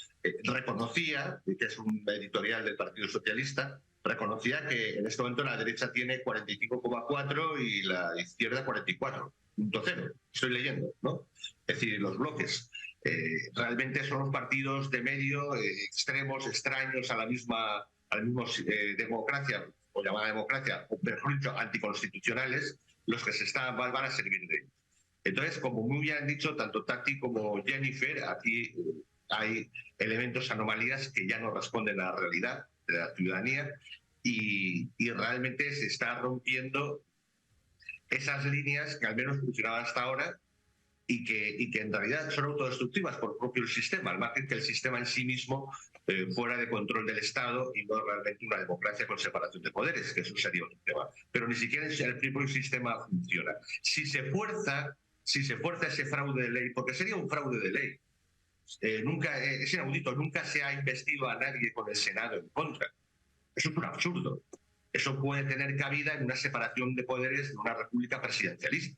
reconocía, que es un editorial del Partido Socialista, reconocía que en este momento la derecha tiene 45,4 y la izquierda 44,0. Estoy leyendo, ¿no? Es decir, los bloques. Realmente son los partidos de medio, extremos, extraños a la misma democracia, o llamada democracia, o mejor dicho, anticonstitucionales, los que van a servir de ellos. Entonces, como muy bien han dicho tanto Tati como Jennifer, aquí hay elementos, anomalías que ya no responden a la realidad de la ciudadanía y realmente se está rompiendo esas líneas que al menos funcionaban hasta ahora y que en realidad son autodestructivas por propio el sistema, al margen que el sistema en sí mismo fuera de control del Estado y no realmente una democracia con separación de poderes, que eso sería un tema. Pero ni siquiera el propio sistema funciona. Si se fuerza ese fraude de ley, porque sería un fraude de ley, es inaudito, nunca se ha investido a nadie con el Senado en contra. Eso es un absurdo. Eso puede tener cabida en una separación de poderes de una república presidencialista,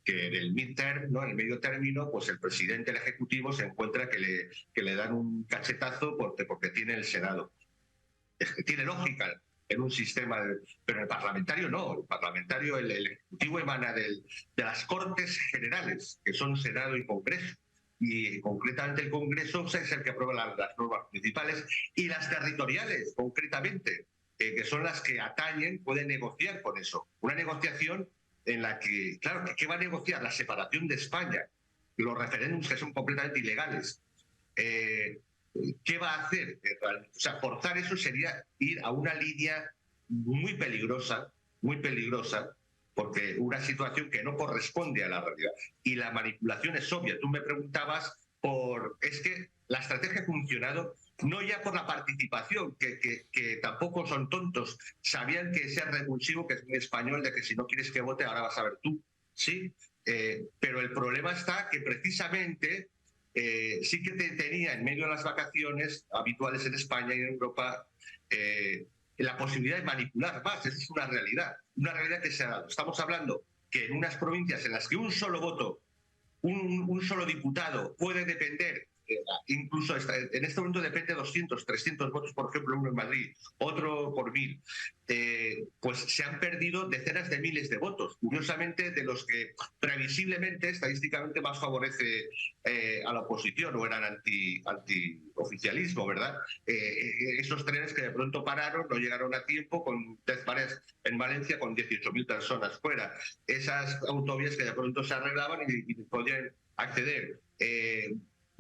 que en el midterm, ¿no? En el medio término, pues el presidente, el ejecutivo, se encuentra que le dan un cachetazo porque tiene el Senado. Es que tiene lógica en un sistema, pero el parlamentario no. El parlamentario, el ejecutivo emana de las Cortes Generales, que son Senado y Congreso. Y concretamente el Congreso es el que aprueba las normas principales, y las territoriales, concretamente, que son las que atañen, pueden negociar con eso. Una negociación en la que, claro, ¿qué va a negociar? La separación de España, los referéndums que son completamente ilegales. ¿Qué va a hacer? O sea, forzar eso sería ir a una línea muy peligrosa, porque una situación que no corresponde a la realidad. Y la manipulación es obvia. Tú me preguntabas es que la estrategia ha funcionado no ya por la participación, que tampoco son tontos. Sabían que ese revulsivo, que es un español, de que si no quieres que vote, ahora vas a ver tú. Sí, pero el problema está que precisamente sí que tenía en medio de las vacaciones habituales en España y en Europa la posibilidad de manipular más. Eso es una realidad que se ha dado. Estamos hablando que en unas provincias en las que un solo voto, un solo diputado puede depender, incluso en este momento depende 200, 300 votos, por ejemplo, uno en Madrid, otro por 1000, pues se han perdido decenas de miles de votos, curiosamente de los que previsiblemente, estadísticamente, más favorece a la oposición, o eran antioficialismo, ¿verdad? Esos trenes que de pronto pararon, no llegaron a tiempo, con Death Parades en Valencia con 18.000 personas fuera, esas autovías que de pronto se arreglaban y podían acceder.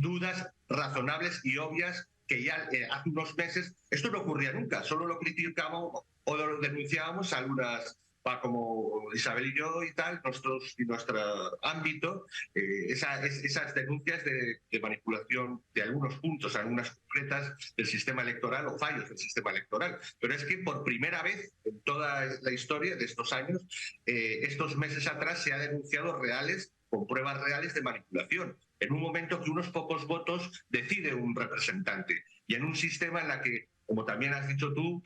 Dudas razonables y obvias que ya hace unos meses esto no ocurría nunca, solo lo criticábamos o lo denunciábamos algunas, como Isabel y yo y tal, nuestro ámbito, esas denuncias de manipulación de algunos puntos, algunas concretas del sistema electoral o fallos del sistema electoral. Pero es que por primera vez en toda la historia de estos años, estos meses atrás se ha denunciado con pruebas reales de manipulación, en un momento que unos pocos votos decide un representante, y en un sistema en la que, como también has dicho tú,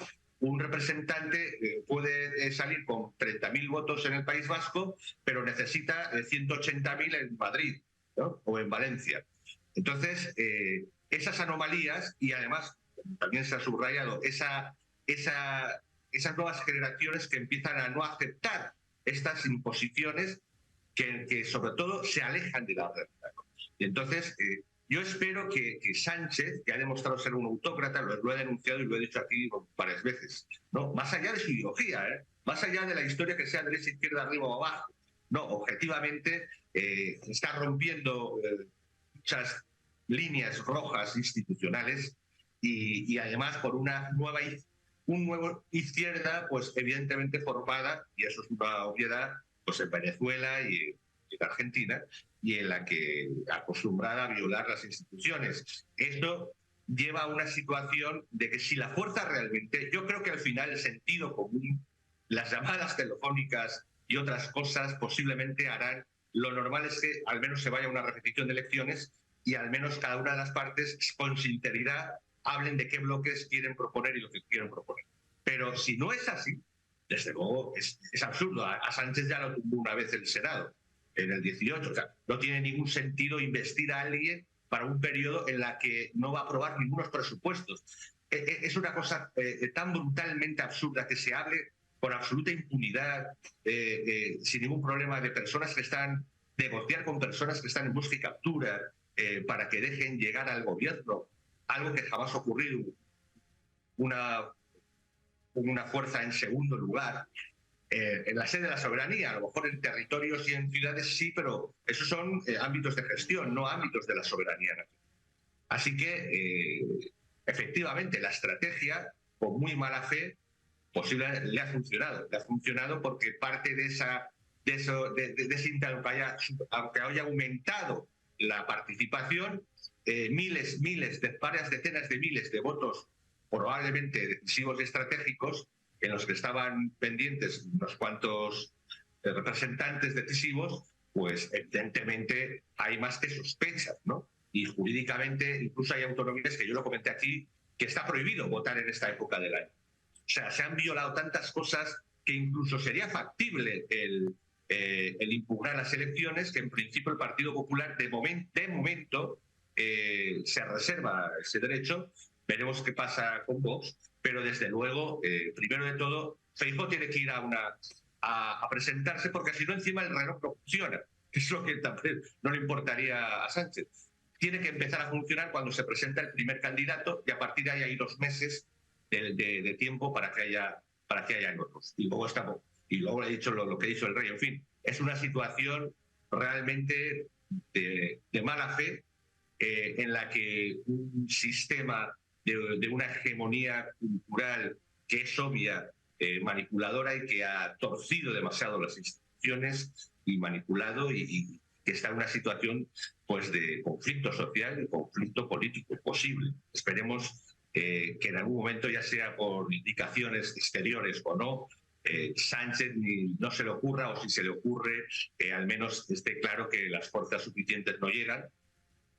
un representante puede salir con 30.000 votos en el País Vasco, pero necesita 180.000 en Madrid, ¿no? O en Valencia. Entonces, esas anomalías, y además también se ha subrayado esas nuevas generaciones que empiezan a no aceptar estas imposiciones que sobre todo se alejan de la realidad. Y entonces, yo espero que Sánchez, que ha demostrado ser un autócrata, lo he denunciado y lo he dicho aquí varias veces, ¿no? Más allá de su ideología, más allá de la historia que sea derecha, izquierda, arriba o abajo, no, objetivamente está rompiendo muchas líneas rojas institucionales y además por un nuevo izquierda, pues evidentemente formada, y eso es una obviedad, pues en Venezuela y en Argentina, y en la que acostumbrada a violar las instituciones. Esto lleva a una situación de que si la fuerza realmente, yo creo que al final el sentido común, las llamadas telefónicas y otras cosas posiblemente harán, lo normal es que al menos se vaya a una repetición de elecciones y al menos cada una de las partes con sinceridad hablen de qué bloques quieren proponer y lo que quieren proponer. Pero si no es así, desde luego es absurdo. A Sánchez ya lo tuvo una vez el Senado, en el 18. O sea, no tiene ningún sentido investir a alguien para un periodo en la que no va a aprobar ningunos presupuestos. Es una cosa tan brutalmente absurda que se hable con absoluta impunidad, sin ningún problema, de personas que están, negociar con personas que están en busca y captura para que dejen llegar al gobierno, algo que jamás ha ocurrido, una fuerza en segundo lugar. En la sede de la soberanía, a lo mejor en territorios y en ciudades sí, pero esos son ámbitos de gestión, no ámbitos de la soberanía nacional. Así que, efectivamente, la estrategia, con muy mala fe, posiblemente le ha funcionado porque parte de ese intento, aunque haya aumentado la participación, varias decenas de miles de votos probablemente decisivos y estratégicos, en los que estaban pendientes unos cuantos representantes decisivos, pues evidentemente hay más que sospechas, ¿no? Y jurídicamente incluso hay autonomías, que yo lo comenté aquí, que está prohibido votar en esta época del año. O sea, se han violado tantas cosas que incluso sería factible el impugnar las elecciones, que en principio el Partido Popular de momento se reserva ese derecho. Veremos qué pasa con Vox, pero desde luego, primero de todo, Feijóo tiene que ir a presentarse, porque si no encima el reloj no funciona. Es lo que también no le importaría a Sánchez. Tiene que empezar a funcionar cuando se presenta el primer candidato, y a partir de ahí hay 2 meses de tiempo para que haya otros. Y luego le he dicho lo que ha dicho el rey. En fin, es una situación realmente de mala fe, en la que un sistema de una hegemonía cultural que es obvia, manipuladora, y que ha torcido demasiado las instituciones y manipulado, y que está en una situación, pues, de conflicto social y conflicto político posible. Esperemos que en algún momento, ya sea por indicaciones exteriores o no, Sánchez no se le ocurra, o si se le ocurre, al menos esté claro que las fuerzas suficientes no llegan,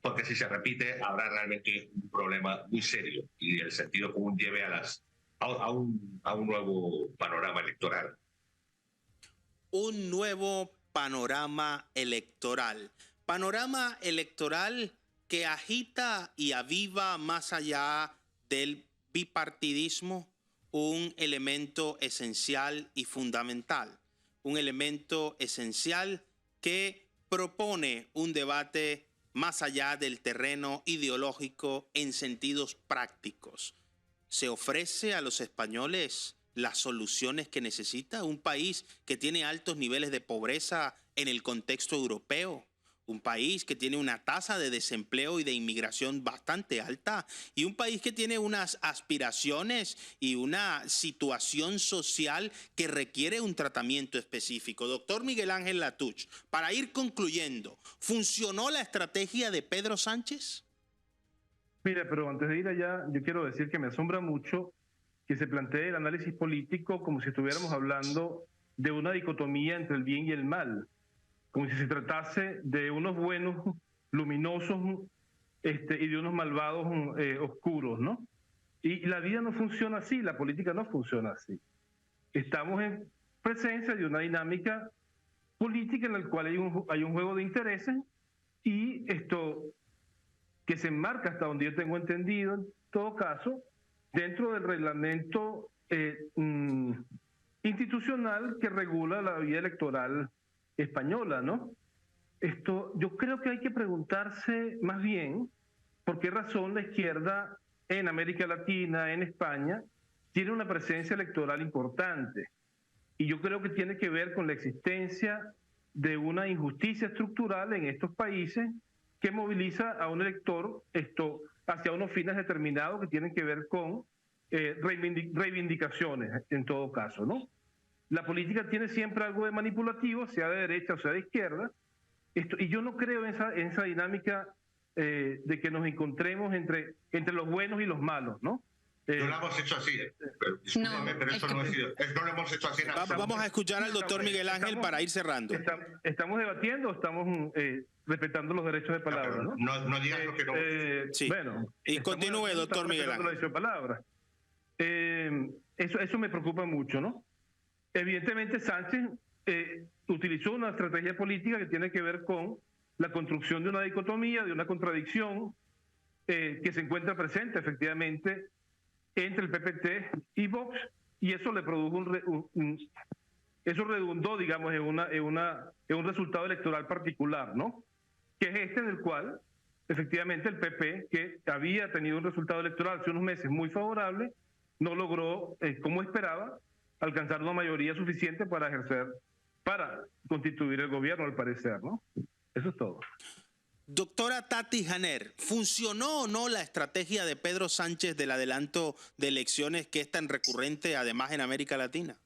porque si se repite habrá realmente un problema muy serio y el sentido común lleve a un nuevo panorama electoral. Un nuevo panorama electoral. Panorama electoral que agita y aviva, más allá del bipartidismo, un elemento esencial y fundamental. Un elemento esencial que propone un debate más allá del terreno ideológico en sentidos prácticos. ¿Se ofrece a los españoles las soluciones que necesita un país que tiene altos niveles de pobreza en el contexto europeo? Un país que tiene una tasa de desempleo y de inmigración bastante alta, y un país que tiene unas aspiraciones y una situación social que requiere un tratamiento específico. Doctor Miguel Ángel Latouche, para ir concluyendo, ¿funcionó la estrategia de Pedro Sánchez? Mira, pero antes de ir allá, yo quiero decir que me asombra mucho que se plantee el análisis político como si estuviéramos hablando de una dicotomía entre el bien y el mal, como si se tratase de unos buenos, luminosos, y de unos malvados, oscuros, ¿no? Y la vida no funciona así, la política no funciona así. Estamos en presencia de una dinámica política en la cual hay un juego de intereses y esto que se enmarca, hasta donde yo tengo entendido, en todo caso, dentro del reglamento institucional que regula la vida electoral española, ¿no? Yo creo que hay que preguntarse más bien por qué razón la izquierda en América Latina, en España, tiene una presencia electoral importante. Y yo creo que tiene que ver con la existencia de una injusticia estructural en estos países que moviliza a un elector hacia unos fines determinados que tienen que ver con reivindicaciones, en todo caso, ¿no? La política tiene siempre algo de manipulativo, sea de derecha o sea de izquierda, y yo no creo en esa dinámica de que nos encontremos entre los buenos y los malos, ¿no? No lo hemos hecho así, discúlpame, pero eso no lo hemos hecho así. Vamos a escuchar al doctor Miguel Ángel para ir cerrando. ¿Estamos debatiendo o estamos respetando los derechos de palabra? No digas lo que no. Sí. Bueno, y continúe, doctor Miguel Ángel. Los derechos de palabra. Eso me preocupa mucho, ¿no? Evidentemente Sánchez utilizó una estrategia política que tiene que ver con la construcción de una dicotomía, de una contradicción que se encuentra presente efectivamente entre el PPT y Vox, y eso le produjo eso redundó, digamos, en un resultado electoral particular, ¿no? Que es en el cual efectivamente el PP, que había tenido un resultado electoral hace unos meses muy favorable, no logró, como esperaba, alcanzar una mayoría suficiente para constituir el gobierno, al parecer, ¿no? Eso es todo. Doctora Tati Janer, ¿funcionó o no la estrategia de Pedro Sánchez del adelanto de elecciones que es tan recurrente además en América Latina?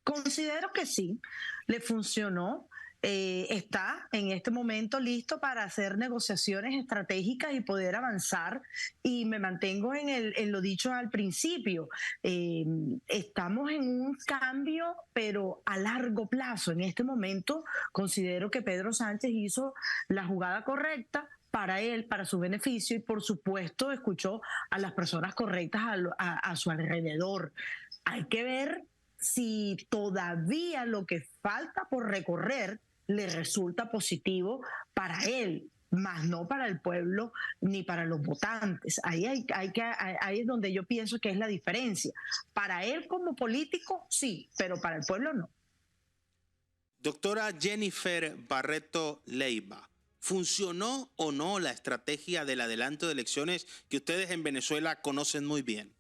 Considero que sí, le funcionó. Está en este momento listo para hacer negociaciones estratégicas y poder avanzar, y me mantengo en lo dicho al principio. Estamos en un cambio, pero a largo plazo. En este momento considero que Pedro Sánchez hizo la jugada correcta para él, para su beneficio, y por supuesto escuchó a las personas correctas a su alrededor. Hay que ver si todavía lo que falta por recorrer le resulta positivo para él, más no para el pueblo ni para los votantes. Ahí es donde yo pienso que es la diferencia. Para él como político, sí, pero para el pueblo no. Doctora Jennifer Barreto Leiva, ¿funcionó o no la estrategia del adelanto de elecciones que ustedes en Venezuela conocen muy bien?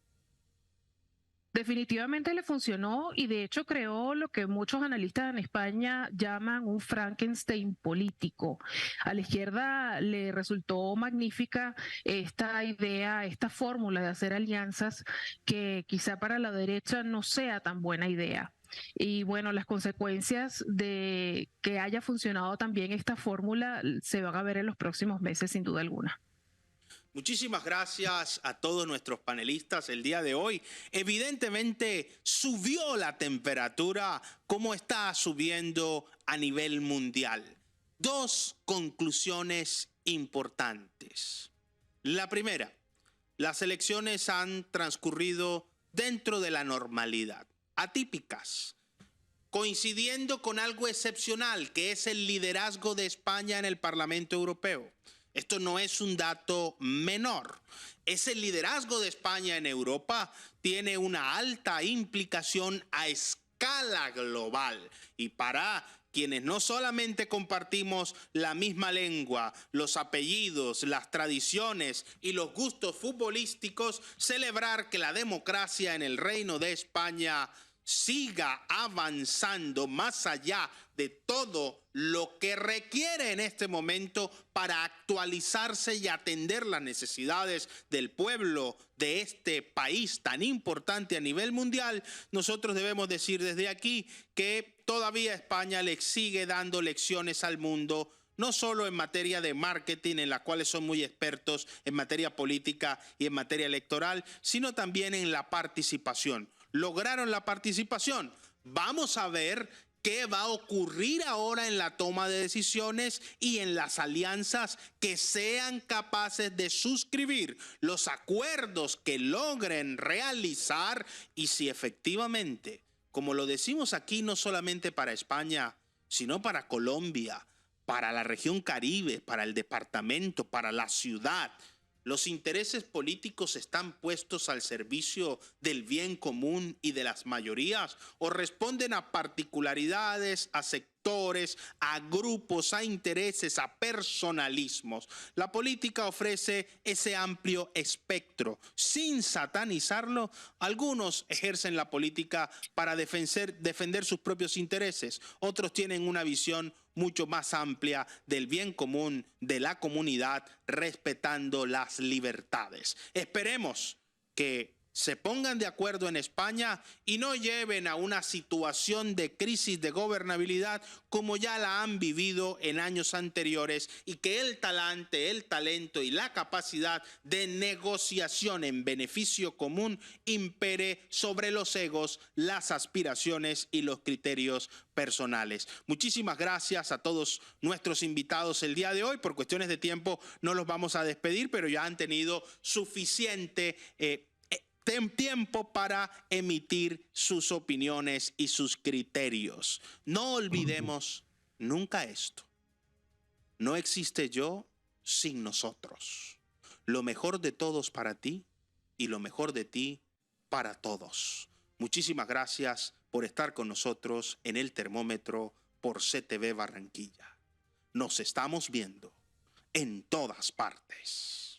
Definitivamente le funcionó, y de hecho creó lo que muchos analistas en España llaman un Frankenstein político. A la izquierda le resultó magnífica esta idea, esta fórmula de hacer alianzas que quizá para la derecha no sea tan buena idea. Y bueno, las consecuencias de que haya funcionado también esta fórmula se van a ver en los próximos meses, sin duda alguna. Muchísimas gracias a todos nuestros panelistas el día de hoy. Evidentemente subió la temperatura como está subiendo a nivel mundial. Dos conclusiones importantes. La primera, las elecciones han transcurrido dentro de la normalidad, atípicas, coincidiendo con algo excepcional, que es el liderazgo de España en el Parlamento Europeo. Esto no es un dato menor. Ese liderazgo de España en Europa tiene una alta implicación a escala global. Y para quienes no solamente compartimos la misma lengua, los apellidos, las tradiciones y los gustos futbolísticos, celebrar que la democracia en el Reino de España siga avanzando más allá de todo lo que requiere en este momento para actualizarse y atender las necesidades del pueblo de este país tan importante a nivel mundial. Nosotros debemos decir desde aquí que todavía España le sigue dando lecciones al mundo, no solo en materia de marketing, en las cuales son muy expertos en materia política y en materia electoral, sino también en la participación. Lograron la participación. Vamos a ver qué va a ocurrir ahora en la toma de decisiones y en las alianzas que sean capaces de suscribir los acuerdos que logren realizar, y si efectivamente, como lo decimos aquí, no solamente para España, sino para Colombia, para la región Caribe, para el departamento, para la ciudad, los intereses políticos están puestos al servicio del bien común y de las mayorías, o responden a particularidades, a sectores, a grupos, a intereses, a personalismos. La política ofrece ese amplio espectro. Sin satanizarlo, algunos ejercen la política para defender sus propios intereses. Otros tienen una visión mucho más amplia del bien común de la comunidad, respetando las libertades. Esperemos que se pongan de acuerdo en España y no lleven a una situación de crisis de gobernabilidad como ya la han vivido en años anteriores, y que el talento y la capacidad de negociación en beneficio común impere sobre los egos, las aspiraciones y los criterios personales. Muchísimas gracias a todos nuestros invitados el día de hoy. Por cuestiones de tiempo no los vamos a despedir, pero ya han tenido suficiente tiempo para emitir sus opiniones y sus criterios. No olvidemos nunca esto: no existe yo sin nosotros. Lo mejor de todos para ti y lo mejor de ti para todos. Muchísimas gracias por estar con nosotros en El Termómetro por CTV Barranquilla. Nos estamos viendo en todas partes.